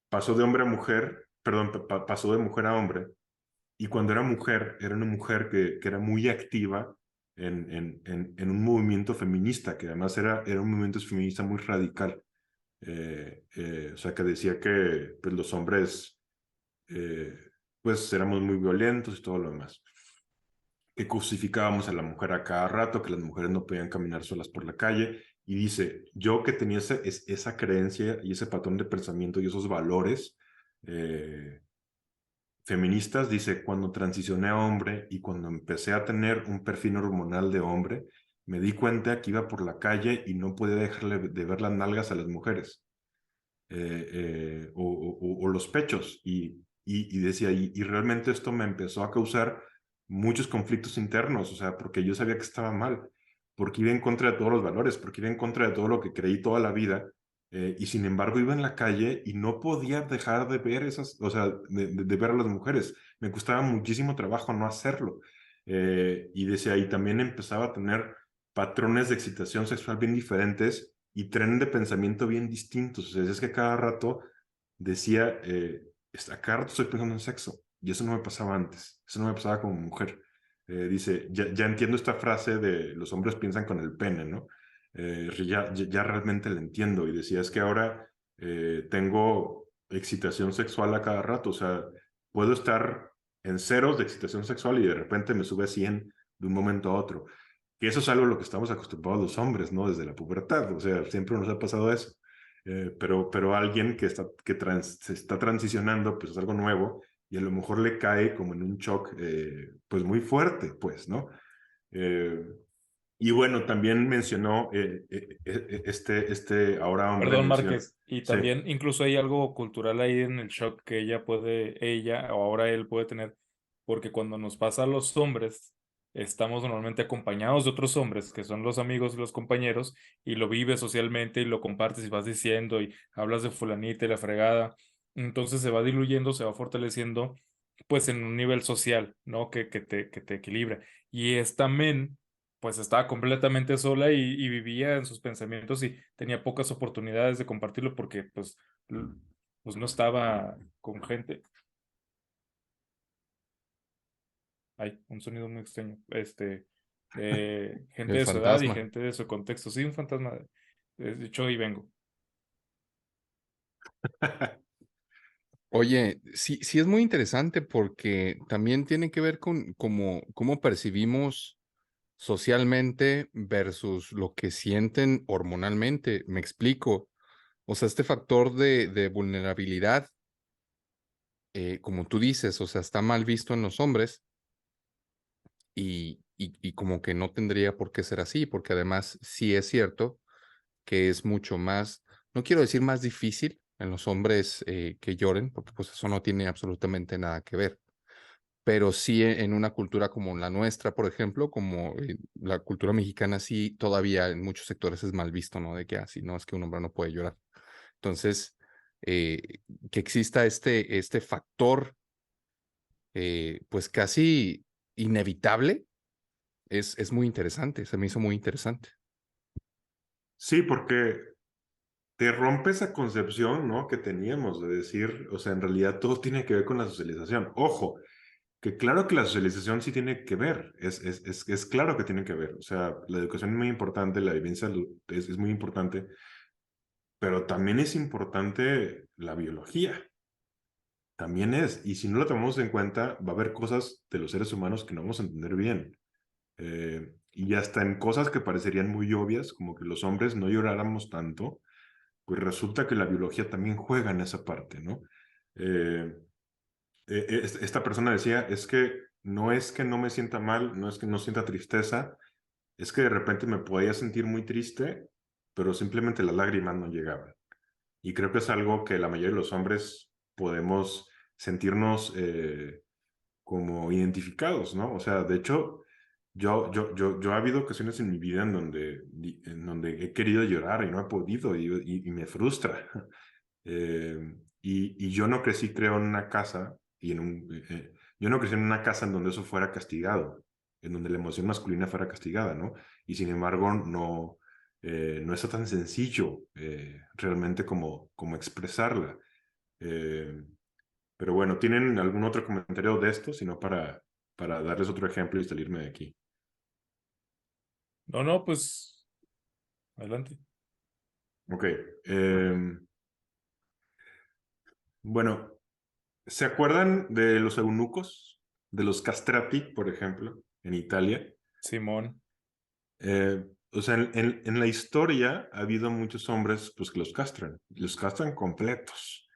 pasó de hombre a mujer, perdón, pasó de mujer a hombre, y cuando era mujer, era una mujer que era muy activa en un movimiento feminista, que además era un movimiento feminista muy radical. O sea, que decía que pues, los hombres eh, pues éramos muy violentos y todo lo demás. Que crucificábamos a la mujer a cada rato, que las mujeres no podían caminar solas por la calle. Y dice, yo que tenía esa creencia y ese patrón de pensamiento y esos valores feministas, dice, cuando transicioné a hombre y cuando empecé a tener un perfil hormonal de hombre, me di cuenta que iba por la calle y no podía dejarle de ver las nalgas a las mujeres o los pechos. Y decía, y realmente esto me empezó a causar muchos conflictos internos, o sea, porque yo sabía que estaba mal, porque iba en contra de todos los valores, porque iba en contra de todo lo que creí toda la vida, y sin embargo iba en la calle y no podía dejar de ver esas, o sea, de ver a las mujeres. Me costaba muchísimo trabajo no hacerlo. Y decía, y también empezaba a tener patrones de excitación sexual bien diferentes y tren de pensamiento bien distintos. O sea, es que cada rato decía, a cada rato estoy pensando en sexo. Y eso no me pasaba antes. Eso no me pasaba como mujer. Dice, ya entiendo esta frase de los hombres piensan con el pene, ¿no? Ya realmente la entiendo. Y decía, es que ahora tengo excitación sexual a cada rato. O sea, puedo estar en ceros de excitación sexual y de repente me sube a 100 de un momento a otro. Que eso es algo a lo que estamos acostumbrados los hombres, ¿no? Desde la pubertad, o sea, siempre nos ha pasado eso. Pero alguien se está transicionando, pues es algo nuevo y a lo mejor le cae como en un shock, pues muy fuerte, pues, ¿no? Eh, y bueno, también mencionó ahora hombre Perdón, menciona, Márquez. Y sí, también incluso hay algo cultural ahí en el shock que ella o ahora él puede tener, porque cuando nos pasa a los hombres, estamos normalmente acompañados de otros hombres, que son los amigos y los compañeros, y lo vives socialmente y lo compartes y vas diciendo y hablas de fulanita y la fregada. Entonces se va diluyendo, se va fortaleciendo, pues en un nivel social, ¿no? Que te equilibra. Y esta men pues estaba completamente sola y vivía en sus pensamientos y tenía pocas oportunidades de compartirlo porque l- pues no estaba con gente. Hay un sonido muy extraño. Gente El de su edad y fantasma. gente de su contexto. Sí, un fantasma. De hecho, y vengo. Oye, sí, sí es muy interesante porque también tiene que ver con cómo percibimos socialmente versus lo que sienten hormonalmente. Me explico. O sea, este factor de vulnerabilidad, como tú dices, o sea, está mal visto en los hombres y como que no tendría por qué ser así, porque además sí es cierto que es mucho más, no quiero decir más difícil en los hombres que lloren, porque pues eso no tiene absolutamente nada que ver, pero sí en una cultura como la nuestra, por ejemplo, como la cultura mexicana, sí todavía en muchos sectores es mal visto, ¿no? De que así, no es que un hombre no puede llorar. Entonces, eh, que exista este factor, pues casi inevitable, es muy interesante, se me hizo muy interesante. sí, porque te rompe esa concepción, ¿no? Que teníamos de decir, o sea, en realidad todo tiene que ver con la socialización. Ojo, que claro que la socialización sí tiene que ver, es claro que tiene que ver, o sea, la educación es muy importante, la vivencia es muy importante, pero también es importante la biología, también es, y si no lo tomamos en cuenta, va a haber cosas de los seres humanos que no vamos a entender bien. Y hasta en cosas que parecerían muy obvias, como que los hombres no lloráramos tanto, pues resulta que la biología también juega en esa parte, ¿no? Eh, Esta persona decía, es que no me sienta mal, no es que no sienta tristeza, es que de repente me podía sentir muy triste, pero simplemente las lágrimas no llegaban. Y creo que es algo que la mayoría de los hombres podemos sentirnos como identificados, ¿no? O sea, de hecho, yo ha habido ocasiones en mi vida en donde he querido llorar y no he podido y me frustra. Y yo no crecí, creo, en una casa yo no crecí en una casa en donde eso fuera castigado, en donde la emoción masculina fuera castigada, ¿no? Y sin embargo, no es tan sencillo realmente como expresarla. Eh, pero bueno, ¿tienen algún otro comentario de esto? Sino para darles otro ejemplo y salirme de aquí. No, no, pues adelante. Ok. Bueno, ¿se acuerdan de los eunucos? De los castrati, por ejemplo, en Italia. Simón. O sea, en la historia ha habido muchos hombres pues, que los castran completos.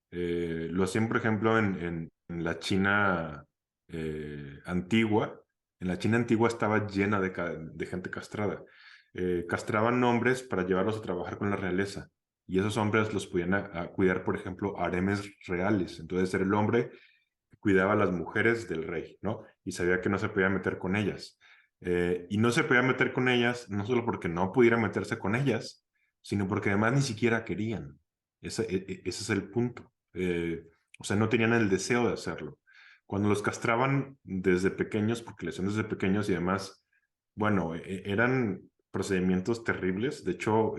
Lo hacían, por ejemplo, en la China antigua. En la China antigua estaba llena de gente castrada. Castraban hombres para llevarlos a trabajar con la realeza. Y esos hombres los podían a cuidar, por ejemplo, haremes reales. Entonces era el hombre que cuidaba a las mujeres del rey, ¿no? Y sabía que no se podía meter con ellas. Y no se podía meter con ellas, no solo porque no pudiera meterse con ellas, sino porque además ni siquiera querían. Ese es el punto. O sea, no tenían el deseo de hacerlo. Cuando los castraban desde pequeños, porque les hacían desde pequeños y además, bueno, eran procedimientos terribles. De hecho,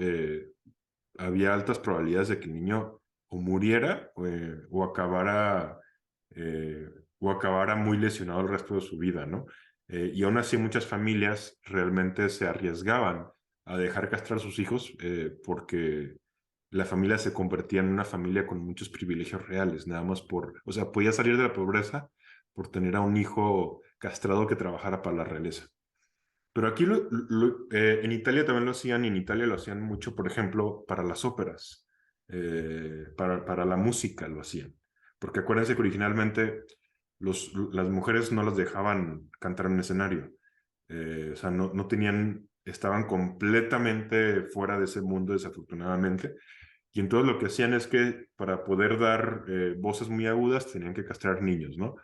había altas probabilidades de que el niño o muriera eh, o acabara muy lesionado el resto de su vida, ¿no? Y aún así muchas familias realmente se arriesgaban a dejar castrar a sus hijos porque la familia se convertía en una familia con muchos privilegios reales, nada más o sea, podía salir de la pobreza por tener a un hijo castrado que trabajara para la realeza. Pero aquí en Italia también lo hacían, y en Italia lo hacían mucho, por ejemplo, para las óperas, para la música lo hacían. Porque acuérdense que originalmente las mujeres no las dejaban cantar en el escenario. O sea, no tenían, estaban completamente fuera de ese mundo, desafortunadamente. Y entonces lo que hacían es que para poder dar voces muy agudas tenían que castrar niños, ¿no?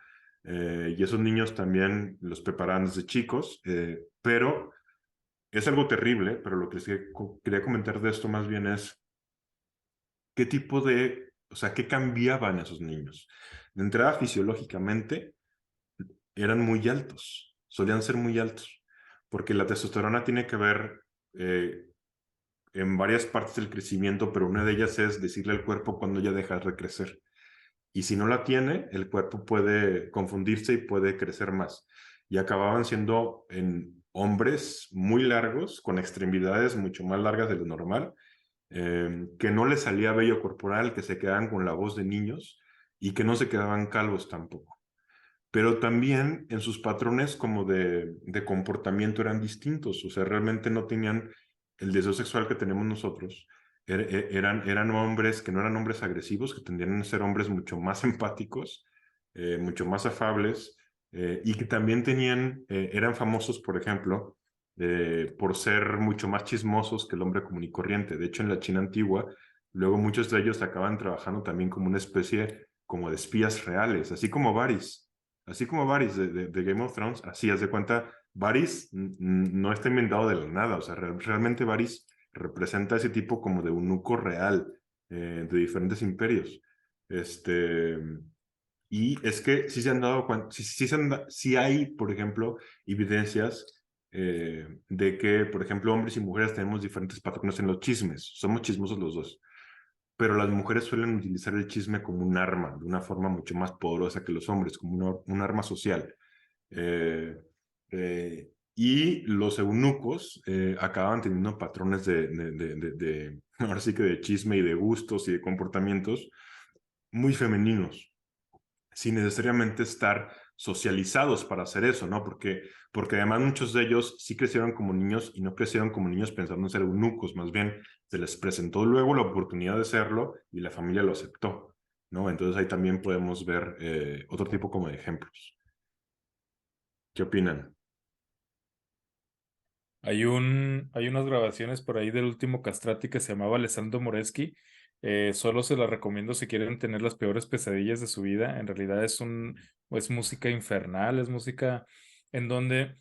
Y esos niños también los preparaban desde chicos, pero es algo terrible, pero lo que quería comentar de esto más bien es qué tipo o sea, qué cambiaban esos niños. De entrada, fisiológicamente, eran muy altos, solían ser muy altos, porque la testosterona tiene que ver eh, en varias partes del crecimiento, pero una de ellas es decirle al cuerpo cuando ya deja de crecer. Y si no la tiene, el cuerpo puede confundirse y puede crecer más. Y acababan siendo en hombres muy largos, con extremidades mucho más largas de lo normal, que no les salía vello corporal, que se quedaban con la voz de niños y que no se quedaban calvos tampoco. Pero también en sus patrones como de comportamiento eran distintos, o sea, realmente no tenían el deseo sexual que tenemos nosotros. Eran hombres que no eran hombres agresivos, que tendían a ser hombres mucho más empáticos, mucho más afables, y que también eran famosos, por ejemplo, por ser mucho más chismosos que el hombre común y corriente. De hecho, en la China antigua, luego muchos de ellos acaban trabajando también como una especie como de espías reales, así como Varys. Así como Varys de Game of Thrones, así haz de cuenta, Varys no está inventado de la nada, o sea, realmente Varys representa ese tipo como de eunuco real de diferentes imperios. Este, y es que sí se han dado cuenta, sí hay, por ejemplo, evidencias de que, por ejemplo, hombres y mujeres tenemos diferentes patrones en los chismes, somos chismosos los dos, pero las mujeres suelen utilizar el chisme como un arma, de una forma mucho más poderosa que los hombres, como un arma social. Eh, y los eunucos acaban teniendo patrones ahora sí que de chisme y de gustos y de comportamientos muy femeninos, sin necesariamente estar socializados para hacer eso, ¿no? Porque además muchos de ellos sí crecieron como niños y no crecieron como niños pensando en ser eunucos, más bien se les presentó luego la oportunidad de serlo y la familia lo aceptó, ¿no? Entonces ahí también podemos ver otro tipo como de ejemplos. ¿Qué opinan? Hay unas grabaciones por ahí del último castrati que se llamaba Alessandro Moreschi. Solo se la recomiendo si quieren tener las peores pesadillas de su vida. En realidad es música infernal, es música en donde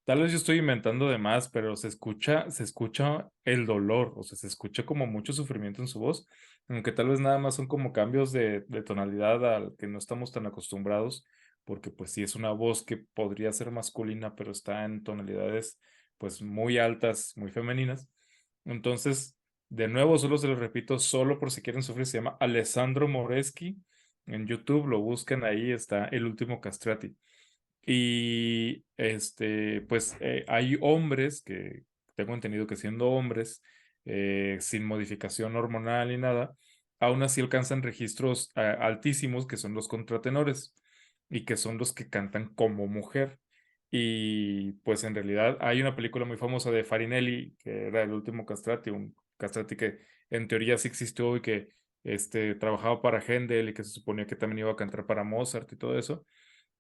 tal vez yo estoy inventando de más, pero se escucha el dolor, o sea, se escucha como mucho sufrimiento en su voz, aunque tal vez nada más son como cambios de tonalidad al que no estamos tan acostumbrados, porque pues sí es una voz que podría ser masculina, pero está en tonalidades pues muy altas, muy femeninas. Entonces, de nuevo, solo se lo repito, solo por si quieren sufrir, se llama Alessandro Moreschi. En YouTube lo buscan, ahí está El Último Castrati. Y pues hay hombres que tengo entendido que siendo hombres, sin modificación hormonal ni nada, aún así alcanzan registros altísimos que son los contratenores y que son los que cantan como mujer. Y pues en realidad hay una película muy famosa de Farinelli, que era El Último Castrati, un castrati que en teoría sí existió y que trabajaba para Händel y que se suponía que también iba a cantar para Mozart y todo eso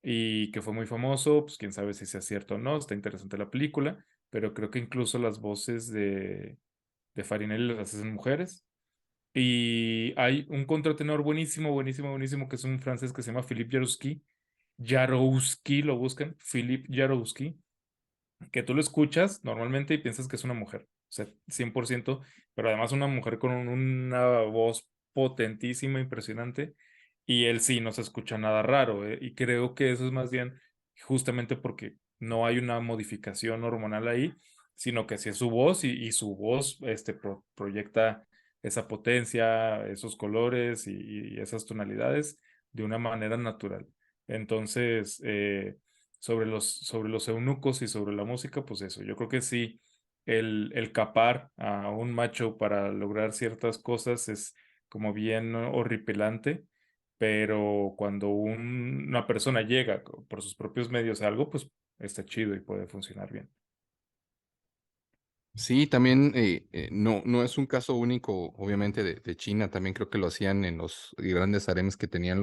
y que fue muy famoso, pues quién sabe si sea cierto o no, está interesante la película, pero creo que incluso las voces de Farinelli las hacen mujeres. Y hay un contratenor buenísimo, buenísimo, buenísimo, que es un francés que se llama Philippe Jarouski. Jarouski, lo buscan, Philippe Jarouski, que tú lo escuchas normalmente y piensas que es una mujer, o sea, 100%, pero además una mujer con una voz potentísima, impresionante, y él sí no se escucha nada raro, y creo que eso es más bien justamente porque no hay una modificación hormonal ahí, sino que así es su voz y su voz proyecta esa potencia, esos colores y esas tonalidades de una manera natural. Entonces, sobre los eunucos y sobre la música, pues eso, yo creo que sí, el capar a un macho para lograr ciertas cosas es como bien horripilante, pero cuando una persona llega por sus propios medios a algo, pues está chido y puede funcionar bien. Sí, también no es un caso único, obviamente, de China. También creo que lo hacían en los grandes harems que tenían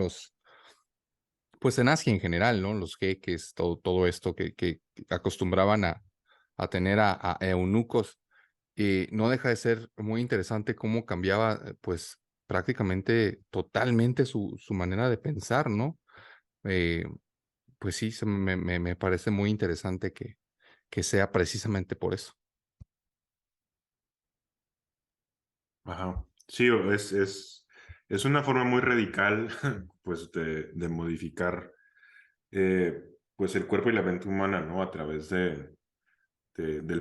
pues en Asia en general, ¿no? Los jeques, todo esto que acostumbraban a tener a eunucos. No deja de ser muy interesante cómo cambiaba, pues prácticamente totalmente su manera de pensar, ¿no? Eh, pues sí, me parece muy interesante que sea precisamente por eso. Ajá. Sí, es una forma muy radical, pues, de modificar, eh, pues, el cuerpo y la mente humana, ¿no? A través del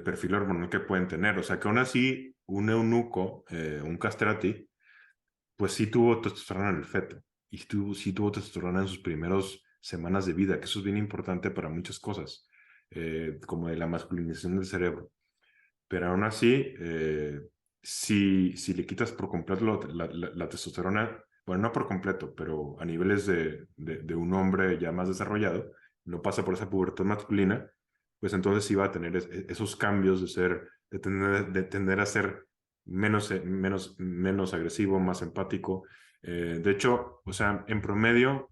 perfil hormonal que pueden tener. O sea, que aún así, un eunuco, un castrati, pues sí tuvo testosterona en el feto. Y sí tuvo testosterona en sus primeros semanas de vida, que eso es bien importante para muchas cosas, como de la masculinización del cerebro. Pero aún así, si le quitas por completo la testosterona, bueno, no por completo, pero a niveles de un hombre ya más desarrollado, no pasa por esa pubertad masculina, pues entonces sí va a tener esos cambios de tender a ser menos agresivo, más empático. De hecho, o sea, en promedio,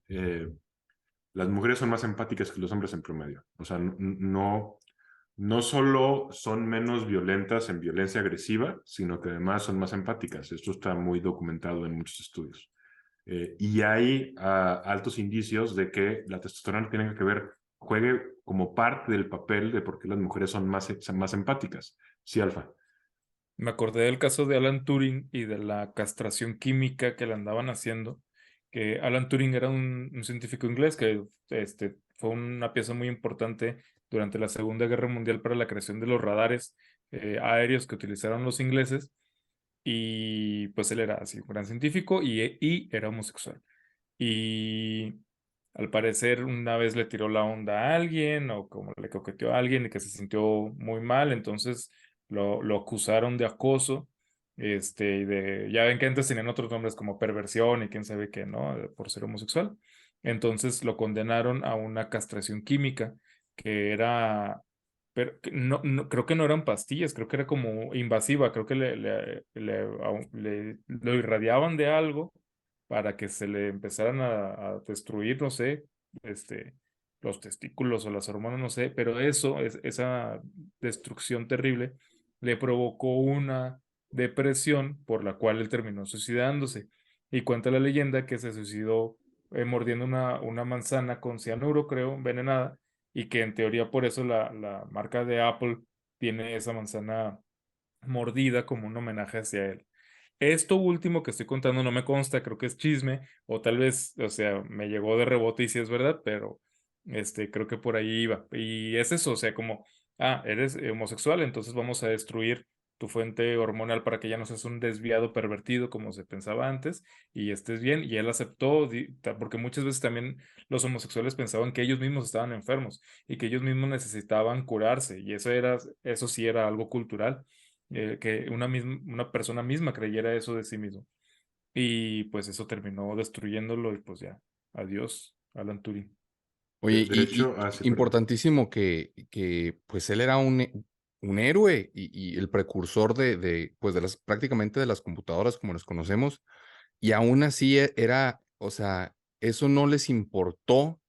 las mujeres son más empáticas que los hombres en promedio. O sea, no solo son menos violentas en violencia agresiva, sino que además son más empáticas. Esto está muy documentado en muchos estudios. Y hay altos indicios de que la testosterona tiene que ver, juegue como parte del papel de por qué las mujeres son más empáticas. Sí, Alfa. Me acordé del caso de Alan Turing y de la castración química que le andaban haciendo, que Alan Turing era un científico inglés que fue una pieza muy importante durante la Segunda Guerra Mundial para la creación de los radares aéreos que utilizaron los ingleses, y pues él era así, un gran científico y era homosexual. Y al parecer una vez le tiró la onda a alguien o como le coqueteó a alguien y que se sintió muy mal, entonces lo acusaron de acoso, ya ven que antes tenían otros nombres como perversión y quién sabe qué, ¿no? Por ser homosexual. Entonces lo condenaron a una castración química que era, pero creo que no eran pastillas, creo que era como invasiva, creo que lo irradiaban de algo para que se le empezaran a destruir, no sé, este, los testículos o las hormonas, no sé, pero esa destrucción terrible le provocó una depresión por la cual él terminó suicidándose. Y cuenta la leyenda que se suicidó mordiendo una manzana con cianuro, creo, envenenada, y que en teoría por eso la marca de Apple tiene esa manzana mordida como un homenaje hacia él. Esto último que estoy contando no me consta, creo que es chisme, o tal vez, o sea, me llegó de rebote y sí es verdad, pero creo que por ahí iba. Y es eso, o sea, como, eres homosexual, entonces vamos a destruir tu fuente hormonal para que ya no seas un desviado pervertido como se pensaba antes y estés bien. Y él aceptó, porque muchas veces también los homosexuales pensaban que ellos mismos estaban enfermos y que ellos mismos necesitaban curarse, y eso sí era algo cultural, que una persona misma creyera eso de sí mismo. Y pues eso terminó destruyéndolo y pues ya, adiós, Alan Turing. Oye, De hecho, sí, perdón. importantísimo que pues él era un héroe y el precursor pues de prácticamente de las computadoras como las conocemos, y aún así era, o sea, eso no les importó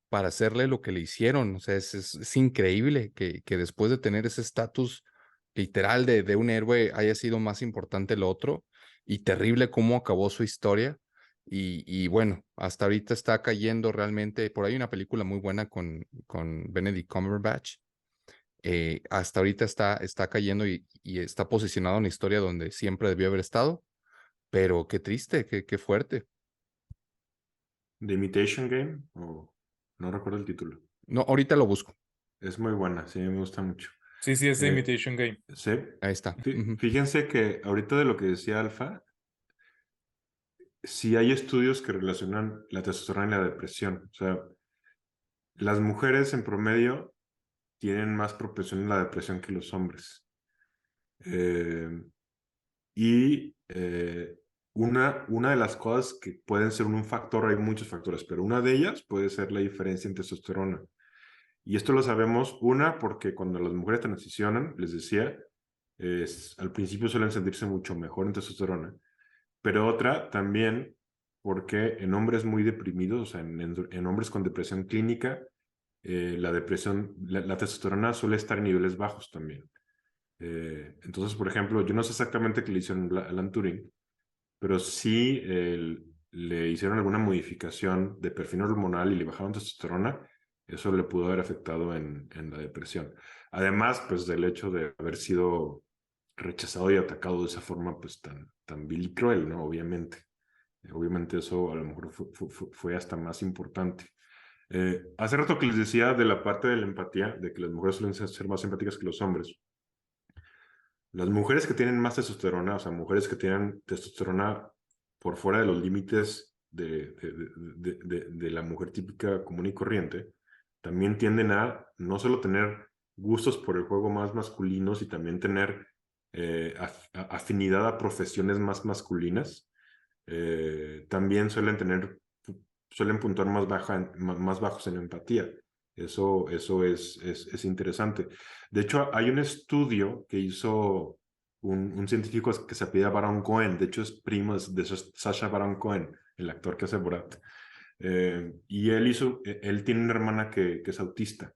para hacerle lo que le hicieron. O sea, es increíble que después de tener ese estatus literal de un héroe haya sido más importante el otro, y terrible cómo acabó su historia. Y bueno, hasta ahorita está cayendo realmente. Por ahí una película muy buena con Benedict Cumberbatch. Hasta ahorita está cayendo y está posicionado en la historia donde siempre debió haber estado. Pero qué triste, qué fuerte. The Imitation Game, o no recuerdo el título. No, ahorita lo busco. Es muy buena, sí, me gusta mucho. Sí, sí, es The Eh, Imitation Game. sí, Ahí está. Ujú. fíjense que ahorita de lo que decía Alfa, sí hay estudios que relacionan la testosterona y la depresión. O sea, las mujeres en promedio tienen más propensión a la depresión que los hombres. Eh, y una de las cosas que pueden ser un factor, hay muchos factores, pero una de ellas puede ser la diferencia en testosterona. Y esto lo sabemos, porque cuando las mujeres transicionan, les decía, al principio suelen sentirse mucho mejor en testosterona, pero otra también porque en hombres muy deprimidos, o sea, en hombres con depresión clínica, la testosterona suele estar en niveles bajos también. Entonces, por ejemplo, yo no sé exactamente qué le hicieron a Alan Turing, pero sí le hicieron alguna modificación de perfil hormonal y le bajaron testosterona. Eso le pudo haber afectado en la depresión. Además, pues del hecho de haber sido rechazado y atacado de esa forma, pues tan vil y cruel, ¿no? Obviamente. Obviamente eso a lo mejor fue hasta más importante. Hace rato que les decía de la parte de la empatía, de que las mujeres suelen ser más empáticas que los hombres. Las mujeres que tienen más testosterona, o sea, mujeres que tienen testosterona por fuera de los límites de la mujer típica común y corriente, también tienden a no solo tener gustos por el juego más masculinos y también tener afinidad a profesiones más masculinas. También suelen puntuar más bajos en empatía. Eso es interesante. De hecho, hay un estudio que hizo un científico que se apellida Baron Cohen. De hecho, es primo de Sacha Baron Cohen, el actor que hace Borat. Y él tiene una hermana que es autista.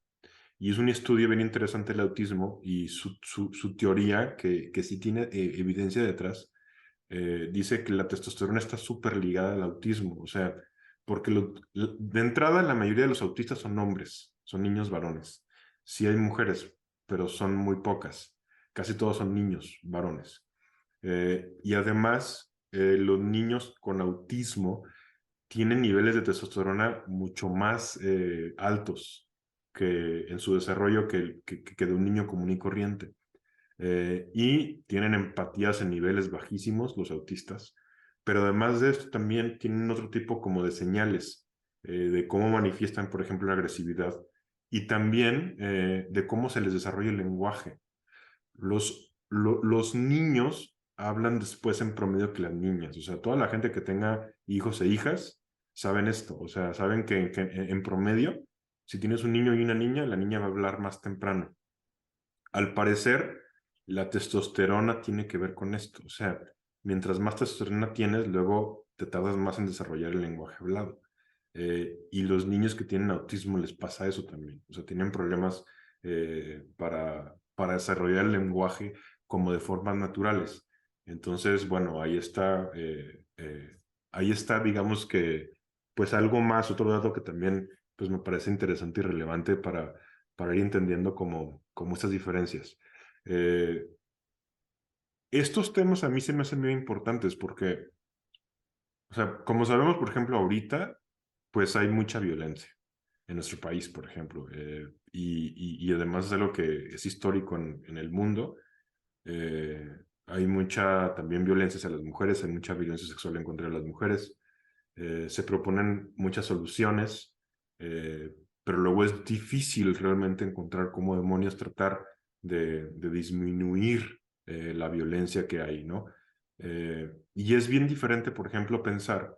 Y es un estudio bien interesante el autismo y su teoría, que sí tiene evidencia detrás, dice que la testosterona está súper ligada al autismo. O sea, porque de entrada la mayoría de los autistas son hombres, son niños varones. Sí hay mujeres, pero son muy pocas. Casi todos son niños varones. Y además, los niños con autismo tienen niveles de testosterona mucho más altos que en su desarrollo que de un niño común y corriente. Y tienen empatías en niveles bajísimos los autistas, pero además de esto también tienen otro tipo como de señales de cómo manifiestan, por ejemplo, la agresividad y también de cómo se les desarrolla el lenguaje. Los niños hablan después en promedio que las niñas, o sea, toda la gente que tenga hijos e hijas saben esto, o sea, saben que en promedio, si tienes un niño y una niña, la niña va a hablar más temprano. Al parecer, la testosterona tiene que ver con esto. O sea, mientras más testosterona tienes, luego te tardas más en desarrollar el lenguaje hablado. Y los niños que tienen autismo les pasa eso también. O sea, tienen problemas para desarrollar el lenguaje como de formas naturales. Entonces, bueno, ahí está, digamos que, pues algo más, otro dato que también pues me parece interesante y relevante para ir entendiendo como estas diferencias. Estos temas a mí se me hacen muy importantes porque, o sea, como sabemos, por ejemplo, ahorita, pues hay mucha violencia en nuestro país, por ejemplo, y además es algo que es histórico en el mundo. Hay mucha también violencia hacia las mujeres, hay mucha violencia sexual en contra de las mujeres. Se proponen muchas soluciones, pero luego es difícil realmente encontrar cómo demonios tratar de disminuir la violencia que hay, ¿no? Y es bien diferente, por ejemplo, pensar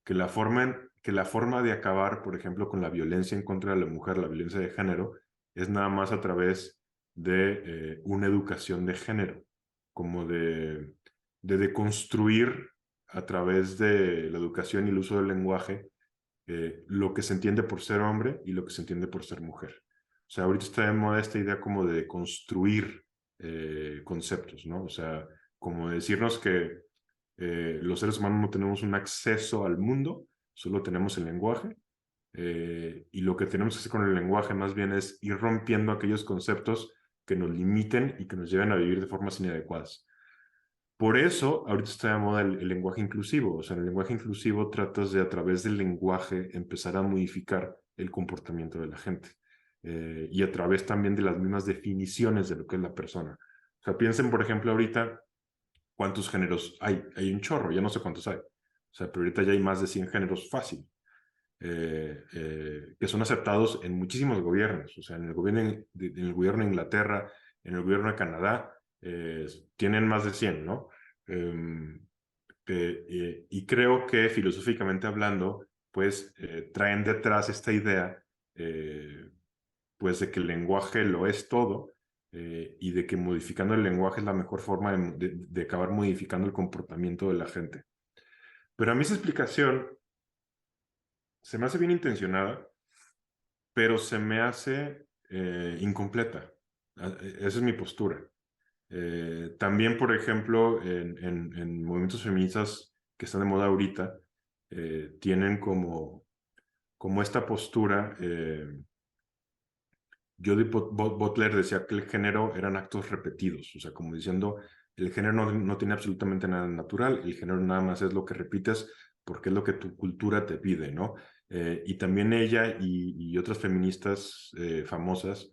que la forma de acabar, por ejemplo, con la violencia en contra de la mujer, la violencia de género, es nada más a través de una educación de género, como de deconstruir a través de la educación y el uso del lenguaje lo que se entiende por ser hombre y lo que se entiende por ser mujer. O sea, ahorita está de moda esta idea como de construir conceptos, ¿no? O sea, como decirnos que los seres humanos no tenemos un acceso al mundo, solo tenemos el lenguaje, y lo que tenemos que hacer con el lenguaje más bien es ir rompiendo aquellos conceptos que nos limiten y que nos lleven a vivir de formas inadecuadas. Por eso, ahorita está de moda el lenguaje inclusivo. O sea, en el lenguaje inclusivo tratas de, a través del lenguaje, empezar a modificar el comportamiento de la gente. Y a través también de las mismas definiciones de lo que es la persona. O sea, piensen, por ejemplo, ahorita cuántos géneros hay. Hay un chorro, ya no sé cuántos hay. O sea, pero ahorita ya hay más de 100 géneros fácil. Que son aceptados en muchísimos gobiernos. O sea, en el gobierno de Inglaterra, en el gobierno de Canadá, tienen más de 100, ¿no? Y creo que filosóficamente hablando, pues traen detrás esta idea, pues de que el lenguaje lo es todo, y de que modificando el lenguaje es la mejor forma de acabar modificando el comportamiento de la gente. Pero a mí esa explicación se me hace bien intencionada, pero se me hace incompleta. Esa es mi postura. También, por ejemplo, en movimientos feministas que están de moda ahorita, tienen como esta postura. Judith Butler decía que el género eran actos repetidos, o sea, como diciendo, el género no tiene absolutamente nada natural, el género nada más es lo que repites porque es lo que tu cultura te pide, ¿no? Y también ella y otras feministas famosas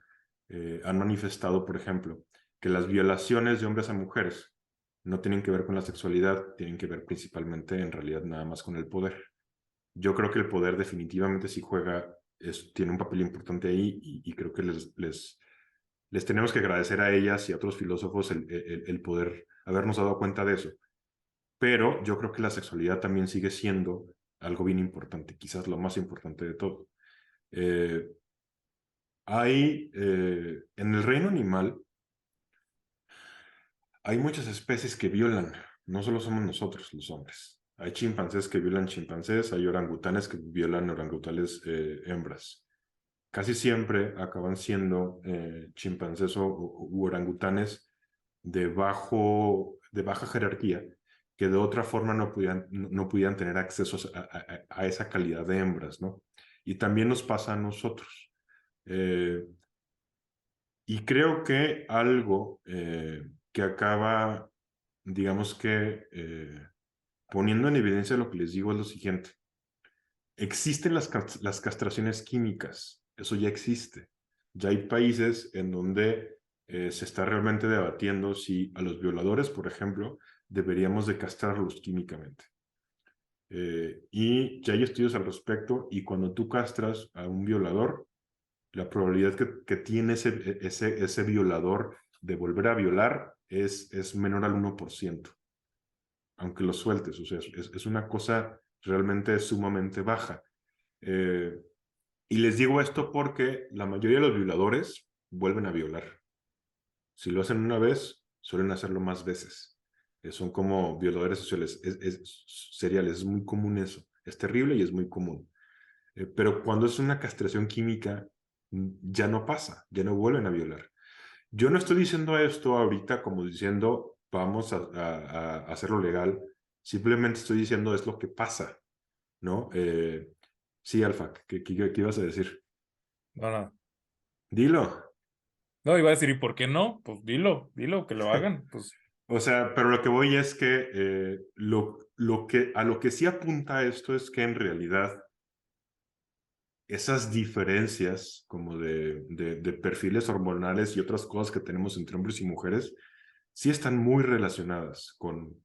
han manifestado, por ejemplo, que las violaciones de hombres a mujeres no tienen que ver con la sexualidad, tienen que ver principalmente en realidad nada más con el poder. Yo creo que el poder definitivamente sí juega, tiene un papel importante ahí, y creo que les tenemos que agradecer a ellas y a otros filósofos el poder habernos dado cuenta de eso. Pero yo creo que la sexualidad también sigue siendo algo bien importante, quizás lo más importante de todo. En el reino animal hay muchas especies que violan, no solo somos nosotros los hombres. Hay chimpancés que violan chimpancés, hay orangutanes que violan orangutanes hembras. Casi siempre acaban siendo chimpancés u orangutanes de baja jerarquía, que de otra forma no pudieran tener acceso a esa calidad de hembras, ¿no? Y también nos pasa a nosotros. Y creo que algo que acaba, digamos que, poniendo en evidencia lo que les digo es lo siguiente. Existen las castraciones químicas, eso ya existe. Ya hay países en donde se está realmente debatiendo si a los violadores, por ejemplo, deberíamos de castrarlos químicamente. Y ya hay estudios al respecto, y cuando tú castras a un violador, la probabilidad que tiene ese violador de volver a violar es menor al 1%, aunque lo sueltes. O sea, es una cosa realmente sumamente baja. Y les digo esto porque la mayoría de los violadores vuelven a violar. Si lo hacen una vez, suelen hacerlo más veces. Son como violadores seriales. Es muy común eso. Es terrible y es muy común. Pero cuando es una castración química, ya no pasa, ya no vuelven a violar. Yo no estoy diciendo esto ahorita como diciendo vamos a hacerlo legal. Simplemente estoy diciendo es lo que pasa, ¿no? Sí, Alfa, ¿qué ibas a decir? No, no. Dilo. No, iba a decir, ¿y por qué no? Pues dilo, que lo hagan. Pues O sea, pero lo que voy es que a lo que sí apunta esto es que en realidad esas diferencias como de perfiles hormonales y otras cosas que tenemos entre hombres y mujeres sí están muy relacionadas con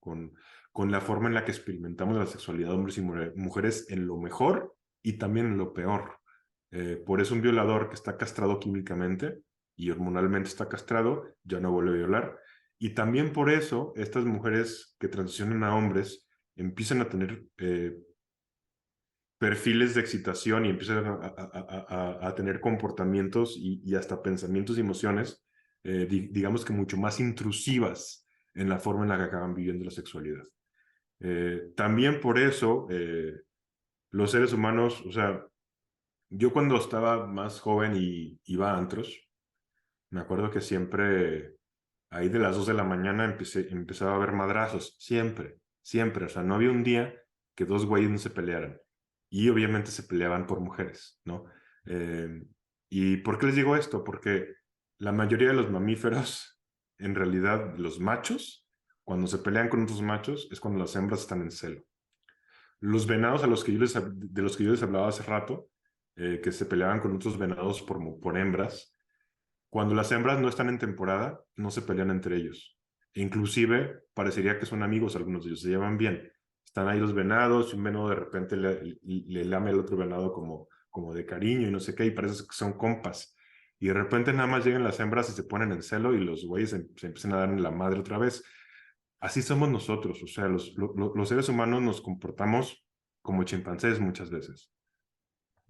la forma en la que experimentamos la sexualidad de hombres y mujeres en lo mejor y también en lo peor. Por eso un violador que está castrado químicamente y hormonalmente está castrado ya no vuelve a violar. Y también por eso estas mujeres que transicionan a hombres empiezan a tener perfiles de excitación y empiezan a tener comportamientos y hasta pensamientos y emociones, digamos que mucho más intrusivas en la forma en la que acaban viviendo la sexualidad. También por eso los seres humanos, o sea, yo cuando estaba más joven y iba a antros, me acuerdo que siempre, ahí de las 2 de la mañana empezaba a haber madrazos, siempre, o sea, no había un día que dos güeyes no se pelearan. Y obviamente se peleaban por mujeres, ¿no? Eh, ¿Y por qué les digo esto? Porque la mayoría de los mamíferos, en realidad, los machos, cuando se pelean con otros machos, es cuando las hembras están en celo. Los venados de los que yo les hablaba hace rato, que se peleaban con otros venados por hembras, cuando las hembras no están en temporada, no se pelean entre ellos. E inclusive parecería que son amigos algunos de ellos, se llevan bien. Están ahí los venados y un venado de repente le lame al otro venado como de cariño y no sé qué, y parece que son compas. Y de repente nada más llegan las hembras y se ponen en celo y los güeyes se empiezan a dar en la madre otra vez. Así somos nosotros, o sea, los seres humanos nos comportamos como chimpancés muchas veces.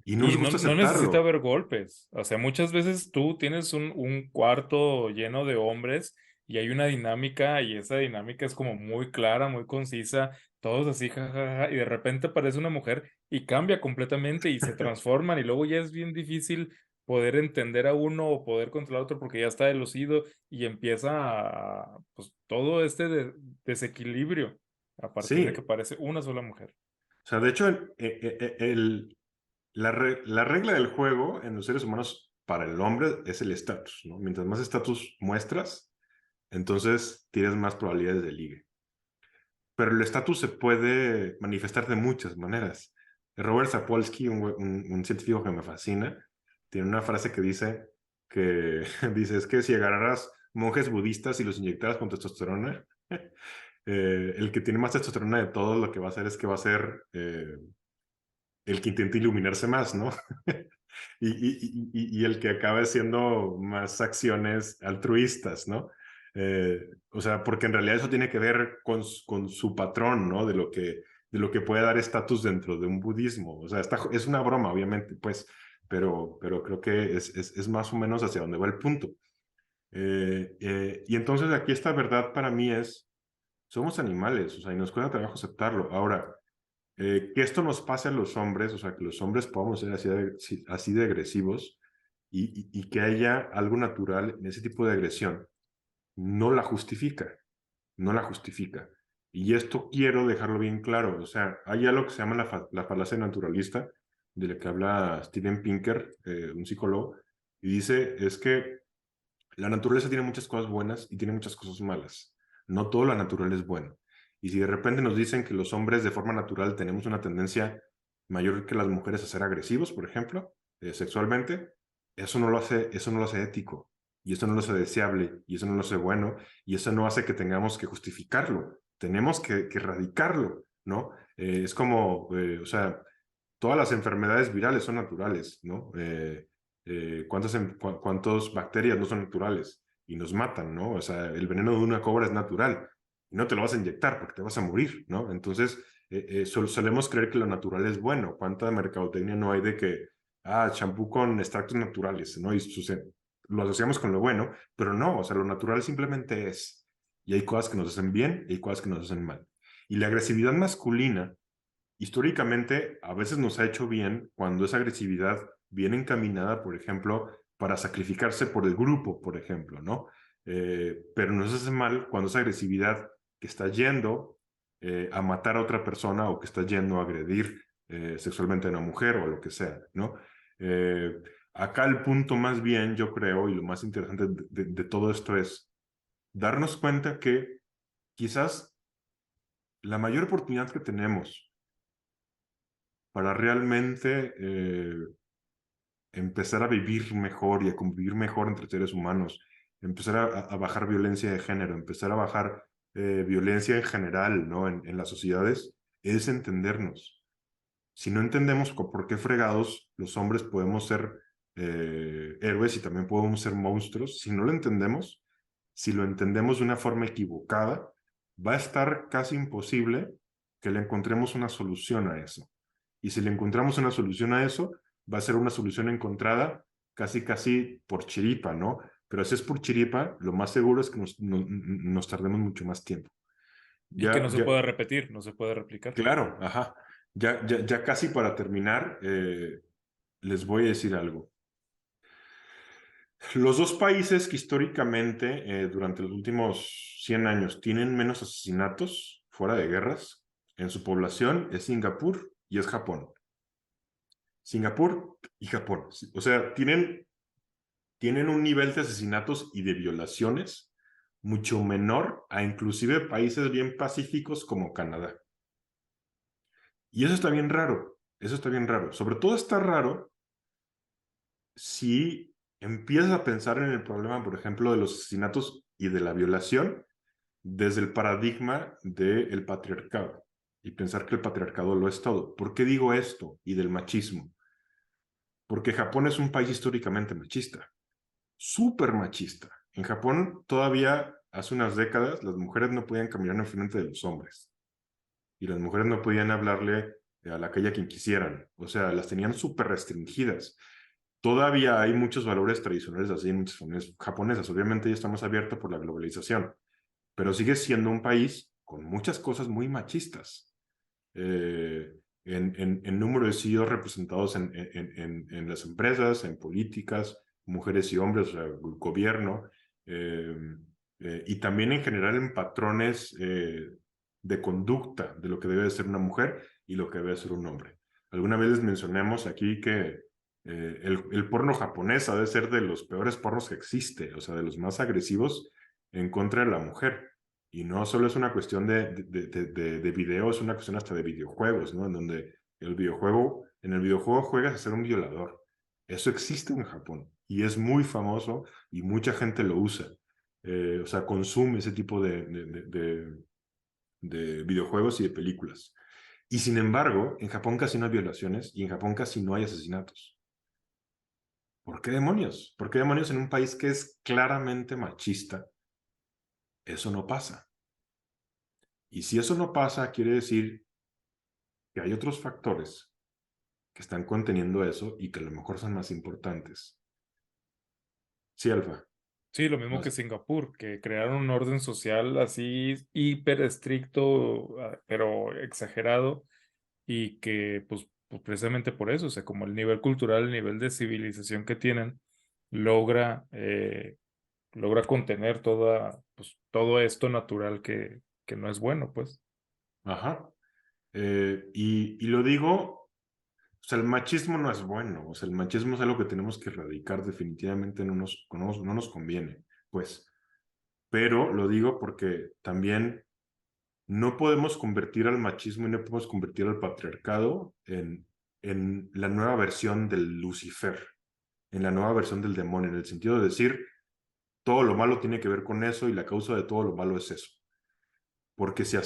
Y no y nos no, gusta no necesita aceptarlo. haber golpes. O sea, muchas veces tú tienes un cuarto lleno de hombres y hay una dinámica y esa dinámica es como muy clara, muy concisa, todos así, jajaja, y de repente aparece una mujer y cambia completamente y se transforman y luego ya es bien difícil poder entender a uno o poder controlar a otro porque ya está delucido y empieza pues todo este desequilibrio a partir de que Sí, aparece una sola mujer. o sea, de hecho, la regla del juego en los seres humanos para el hombre es el estatus, ¿no? Mientras más estatus muestras, entonces tienes más probabilidades de ligue. Pero el estatus se puede manifestar de muchas maneras. Robert Sapolsky, un científico que me fascina, tiene una frase que que dice, es que si agarraras monjes budistas y los inyectaras con testosterona, el que tiene más testosterona de todos lo que va a hacer es que va a ser el que intenta iluminarse más, ¿no? y el que acabe haciendo más acciones altruistas, ¿no? O sea, porque en realidad eso tiene que ver con su patrón, ¿no? De lo que puede dar estatus dentro de un budismo. O sea, es una broma, obviamente, pues, pero creo que es más o menos hacia donde va el punto. Y entonces aquí esta verdad para mí somos animales, o sea, y nos cuesta trabajo aceptarlo. Ahora, que esto nos pase a los hombres, o sea, que los hombres podamos ser así de agresivos y que haya algo natural en ese tipo de agresión, no la justifica, no la justifica. Y esto quiero dejarlo bien claro, o sea, hay algo que se llama la falacia naturalista, de la que habla Steven Pinker, un psicólogo, y dice, es que la naturaleza tiene muchas cosas buenas y tiene muchas cosas malas. No todo lo natural es bueno. Y si de repente nos dicen que los hombres de forma natural tenemos una tendencia mayor que las mujeres a ser agresivos, por ejemplo, sexualmente, eso no lo hace ético, y eso no lo hace deseable, y eso no lo hace bueno, y eso no hace que tengamos que justificarlo. Tenemos que erradicarlo, ¿no? Es como, o sea, todas las enfermedades virales son naturales, ¿no? ¿Cuántas bacterias no son naturales y nos matan, ¿no? O sea, el veneno de una cobra es natural y no te lo vas a inyectar porque te vas a morir, ¿no? Entonces, solemos creer que lo natural es bueno. ¿Cuánta mercadotecnia no hay de que, champú con extractos naturales, ¿no? Y lo asociamos con lo bueno, pero no, o sea, lo natural simplemente es. Y hay cosas que nos hacen bien y hay cosas que nos hacen mal. Y la agresividad masculina históricamente a veces nos ha hecho bien cuando esa agresividad viene encaminada, por ejemplo, para sacrificarse por el grupo, por ejemplo, ¿no? pero nos hace mal cuando esa agresividad que está yendo a matar a otra persona o que está yendo a agredir sexualmente a una mujer o lo que sea, ¿no? Acá el punto más bien, yo creo, y lo más interesante de todo esto es darnos cuenta que quizás la mayor oportunidad que tenemos para realmente empezar a vivir mejor y a convivir mejor entre seres humanos, empezar a bajar violencia de género, empezar a bajar violencia en general, ¿no? En las sociedades, es entendernos. Si no entendemos por qué fregados los hombres podemos ser héroes y también podemos ser monstruos, si no lo entendemos, si lo entendemos de una forma equivocada, va a estar casi imposible que le encontremos una solución a eso. Y si le encontramos una solución a eso, va a ser una solución encontrada casi por chiripa, ¿no? Pero si es por chiripa, lo más seguro es que nos tardemos mucho más tiempo. Y que no se Ya, puede repetir, no se puede replicar. claro, ajá. Ya casi para terminar, les voy a decir algo. Los dos países que históricamente, durante los últimos 100 años, tienen menos asesinatos fuera de guerras en su población es Singapur y es Japón. Singapur y Japón. O sea, tienen un nivel de asesinatos y de violaciones mucho menor a inclusive países bien pacíficos como Canadá. Y eso está bien raro. Eso está bien raro. Sobre todo está raro si empiezas a pensar en el problema, por ejemplo, de los asesinatos y de la violación desde el paradigma del patriarcado y pensar que el patriarcado lo es todo. ¿Por qué digo esto? Y del machismo. Porque Japón es un país históricamente machista, súper machista. En Japón todavía hace unas décadas las mujeres no podían caminar en frente de los hombres y las mujeres no podían hablarle a la calle a quien quisieran. O sea, las tenían súper restringidas. Todavía hay muchos valores tradicionales así en muchas familias japonesas. Obviamente ya estamos abiertos por la globalización, pero sigue siendo un país con muchas cosas muy machistas. En número de CEOs representados en las empresas, en políticas, mujeres y hombres, o sea, gobierno, y también en general en patrones de conducta de lo que debe ser una mujer y lo que debe ser un hombre. Alguna vez les mencionamos aquí que el porno japonés ha de ser de los peores pornos que existe, o sea, de los más agresivos en contra de la mujer. Y no solo es una cuestión de video, es una cuestión hasta de videojuegos, ¿no? En donde en el videojuego juegas a ser un violador. Eso existe en Japón y es muy famoso y mucha gente lo usa. O sea, consume ese tipo de videojuegos y de películas. Y sin embargo, en Japón casi no hay violaciones y en Japón casi no hay asesinatos. ¿Por qué demonios? ¿Por qué demonios en un país que es claramente machista? Eso no pasa. Y si eso no pasa, quiere decir que hay otros factores que están conteniendo eso y que a lo mejor son más importantes. Sí, Alfa. Sí, lo mismo No que sé. Singapur, que crearon un orden social así hiper estricto, pero exagerado, y que pues precisamente por eso, o sea, como el nivel cultural, el nivel de civilización que tienen, logra contener todo esto natural que no es bueno, pues. Ajá. Y lo digo, o sea, el machismo no es bueno, o sea, el machismo es algo que tenemos que erradicar, definitivamente no nos conviene, pues. Pero lo digo porque también no podemos convertir al machismo y no podemos convertir al patriarcado en la nueva versión del Lucifer, en la nueva versión del demonio, en el sentido de decir, todo lo malo tiene que ver con eso y la causa de todo lo malo es eso. Porque si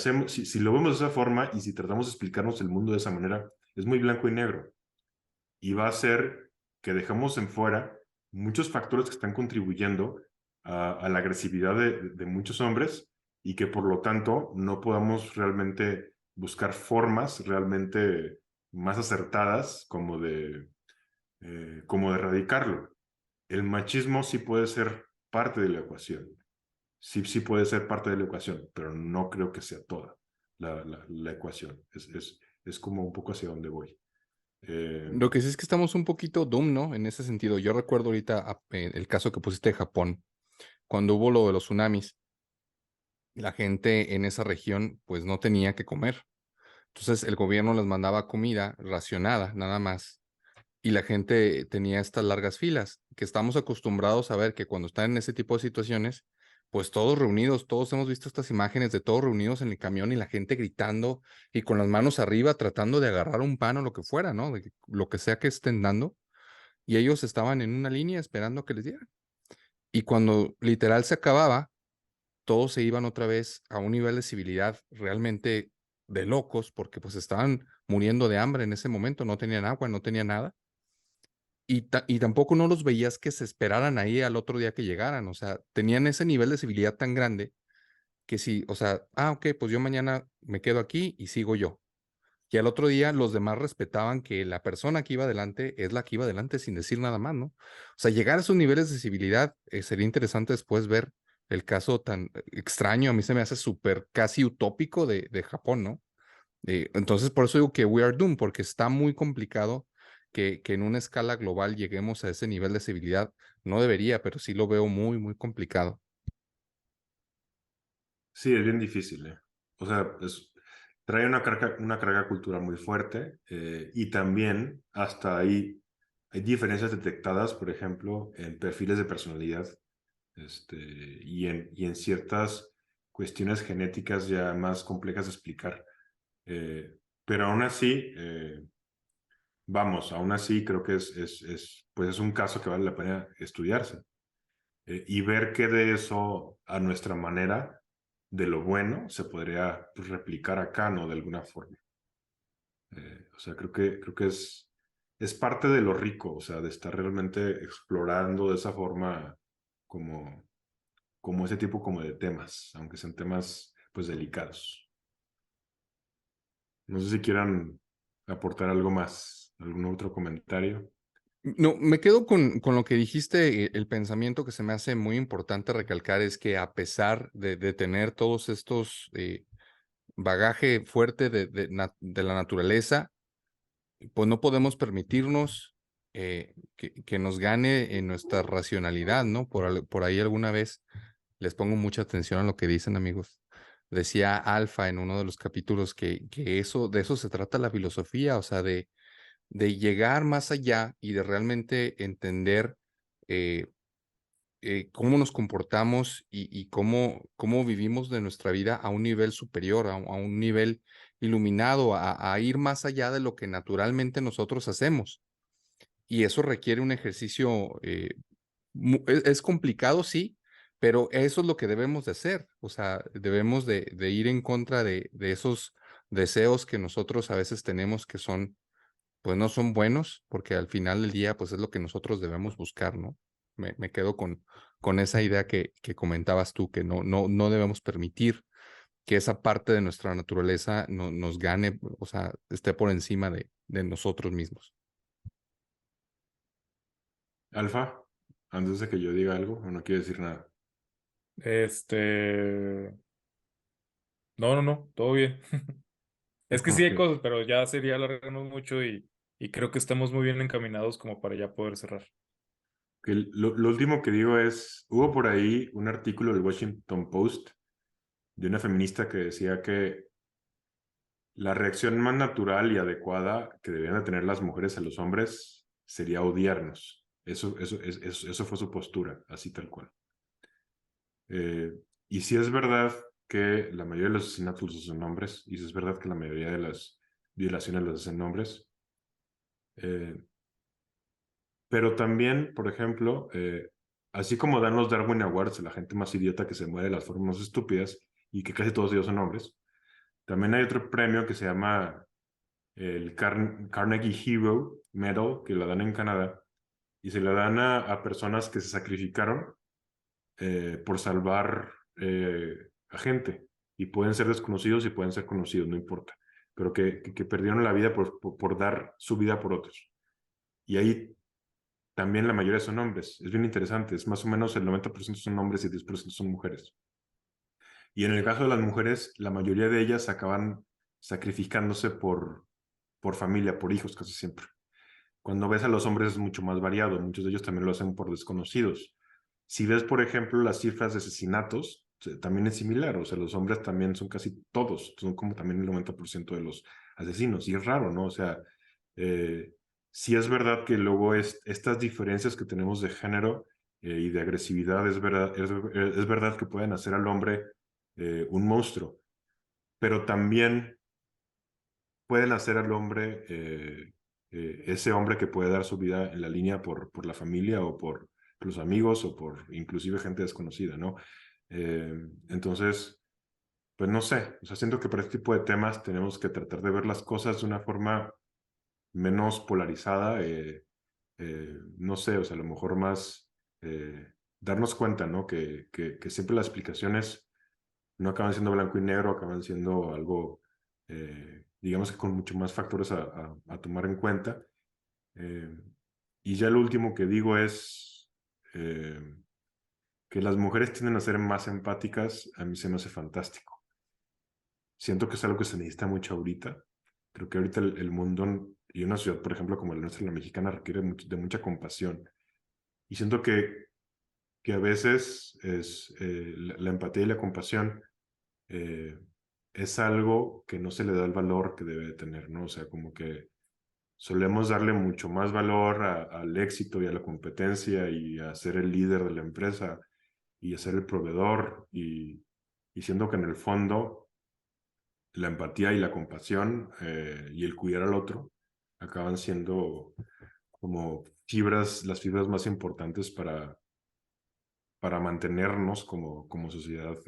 lo vemos de esa forma y si tratamos de explicarnos el mundo de esa manera, es muy blanco y negro. Y va a ser que dejamos en fuera muchos factores que están contribuyendo a la agresividad de muchos hombres y que por lo tanto no podamos realmente buscar formas realmente más acertadas como de erradicarlo. El machismo sí puede ser parte de la ecuación, sí puede ser parte de la ecuación, pero no creo que sea toda la ecuación. Es como un poco hacia donde voy. Lo que sí es que estamos un poquito doom, ¿no? En ese sentido. Yo recuerdo ahorita el caso que pusiste de Japón. cuando hubo lo de los tsunamis, la gente en esa región pues no tenía que comer. Entonces el gobierno les mandaba comida racionada, nada más. Y la gente tenía estas largas filas, que estamos acostumbrados a ver que cuando están en ese tipo de situaciones, pues todos reunidos, todos hemos visto estas imágenes de todos reunidos en el camión y la gente gritando y con las manos arriba tratando de agarrar un pan o lo que fuera, ¿no? Lo que sea que estén dando. Y ellos estaban en una línea esperando que les dieran. Y cuando literal se acababa, todos se iban otra vez a un nivel de civilidad realmente de locos, porque pues estaban muriendo de hambre en ese momento, no tenían agua, no tenían nada. Y tampoco no los veías que se esperaran ahí al otro día que llegaran, o sea, tenían ese nivel de civilidad tan grande que sí, o sea, ok, pues yo mañana me quedo aquí y sigo yo. Y al otro día los demás respetaban que la persona que iba adelante es la que iba adelante sin decir nada más, ¿no? O sea, llegar a esos niveles de civilidad sería interesante después ver el caso tan extraño, a mí se me hace súper casi utópico de Japón, ¿no? Entonces, por eso digo que we are doomed, porque está muy complicado que en una escala global lleguemos a ese nivel de civilidad. No debería, pero sí lo veo muy, muy complicado. Sí, es bien difícil, ¿eh? O sea, trae una carga cultural muy fuerte y también hasta ahí hay diferencias detectadas, por ejemplo, en perfiles de personalidad y en ciertas cuestiones genéticas ya más complejas de explicar. Pero aún así, aún así creo que pues es un caso que vale la pena estudiarse y ver que de eso, a nuestra manera, de lo bueno, se podría pues, replicar acá, ¿no? De alguna forma. O sea, creo que es parte de lo rico, o sea, de estar realmente explorando de esa forma como, como ese tipo como de temas, aunque sean temas pues delicados. No sé si quieran aportar algo más, algún otro comentario. No, me quedo con lo que dijiste, el pensamiento que se me hace muy importante recalcar es que a pesar de tener todos estos bagaje fuerte de la naturaleza, pues no podemos permitirnos que nos gane en nuestra racionalidad, ¿no? Por ahí alguna vez les pongo mucha atención a lo que dicen, amigos. Decía Alfa en uno de los capítulos que de eso se trata la filosofía, o sea, de llegar más allá y de realmente entender eh, cómo nos comportamos y cómo vivimos de nuestra vida a un nivel superior, a un nivel iluminado, a ir más allá de lo que naturalmente nosotros hacemos. Y eso requiere un ejercicio, es complicado, sí, pero eso es lo que debemos de hacer. O sea, debemos de ir en contra de esos deseos que nosotros a veces tenemos que son pues no son buenos, porque al final del día, pues es lo que nosotros debemos buscar, ¿no? Me quedo con esa idea que comentabas tú, que no debemos permitir que esa parte de nuestra naturaleza nos gane, o sea, esté por encima de nosotros mismos. Alfa, antes de que yo diga algo, o no quiere decir nada. No, no, no, todo bien. Es que sí hay Ok. cosas, pero ya sería alargarnos mucho y creo que estamos muy bien encaminados como para ya poder cerrar. Que lo último que digo es, hubo por ahí un artículo del Washington Post de una feminista que decía que la reacción más natural y adecuada que debían de tener las mujeres a los hombres sería odiarnos. Eso fue su postura, así tal cual. Y si es verdad que la mayoría de los asesinatos los hacen hombres, y si es verdad que la mayoría de las violaciones las hacen hombres, eh, pero también, por ejemplo, así como dan los Darwin Awards a la gente más idiota que se muere de las formas más estúpidas y que casi todos ellos son hombres, también hay otro premio que se llama el Carnegie Hero Medal, que la dan en Canadá, y se la dan a personas que se sacrificaron por salvar a gente, y pueden ser desconocidos y pueden ser conocidos, no importa, pero que perdieron la vida por dar su vida por otros. Y ahí también la mayoría son hombres. Es bien interesante. Es más o menos el 90% son hombres y el 10% son mujeres. Y en el caso de las mujeres, la mayoría de ellas acaban sacrificándose por familia, por hijos, casi siempre. Cuando ves a los hombres es mucho más variado. Muchos de ellos también lo hacen por desconocidos. Si ves, por ejemplo, las cifras de asesinatos, también es similar. O sea, los hombres también son casi todos, son como también el 90% de los asesinos. Y es raro, ¿no? O sea, sí es verdad que luego estas diferencias que tenemos de género y de agresividad, es verdad que pueden hacer al hombre un monstruo, pero también pueden hacer al hombre ese hombre que puede dar su vida en la línea por la familia o por los amigos o por inclusive gente desconocida, ¿no? Entonces, pues no sé, o sea, siento que para este tipo de temas tenemos que tratar de ver las cosas de una forma menos polarizada, no sé, o sea, a lo mejor más darnos cuenta, ¿no? Que siempre las explicaciones no acaban siendo blanco y negro, acaban siendo algo, digamos que con mucho más factores a tomar en cuenta. Y ya lo último que digo es que las mujeres tienden a ser más empáticas, a mí se me hace fantástico. Siento que es algo que se necesita mucho ahorita. Creo que ahorita el mundo y una ciudad, por ejemplo, como la nuestra, la mexicana, requiere de mucha compasión. Y siento que a veces la empatía y la compasión es algo que no se le da el valor que debe tener, ¿no? O sea, como que solemos darle mucho más valor al éxito y a la competencia y a ser el líder de la empresa y a ser el proveedor y siendo que en el fondo la empatía y la compasión y el cuidar al otro acaban siendo como las fibras más importantes para mantenernos como sociedad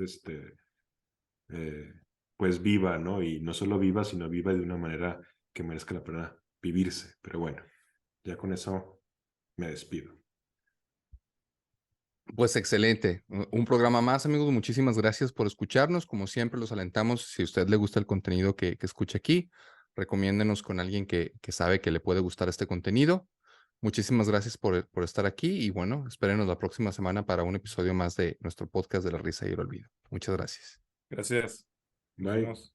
pues viva, ¿no? Y no solo viva, sino viva de una manera que merezca la pena vivirse. Pero bueno, ya con eso me despido. Pues excelente. Un programa más, amigos. Muchísimas gracias por escucharnos. Como siempre, los alentamos. Si a usted le gusta el contenido que escucha aquí, recomiéndenos con alguien que sabe que le puede gustar este contenido. Muchísimas gracias por estar aquí y bueno, espérenos la próxima semana para un episodio más de nuestro podcast de la risa y el olvido. Muchas gracias. Gracias. Nos Bye. vemos.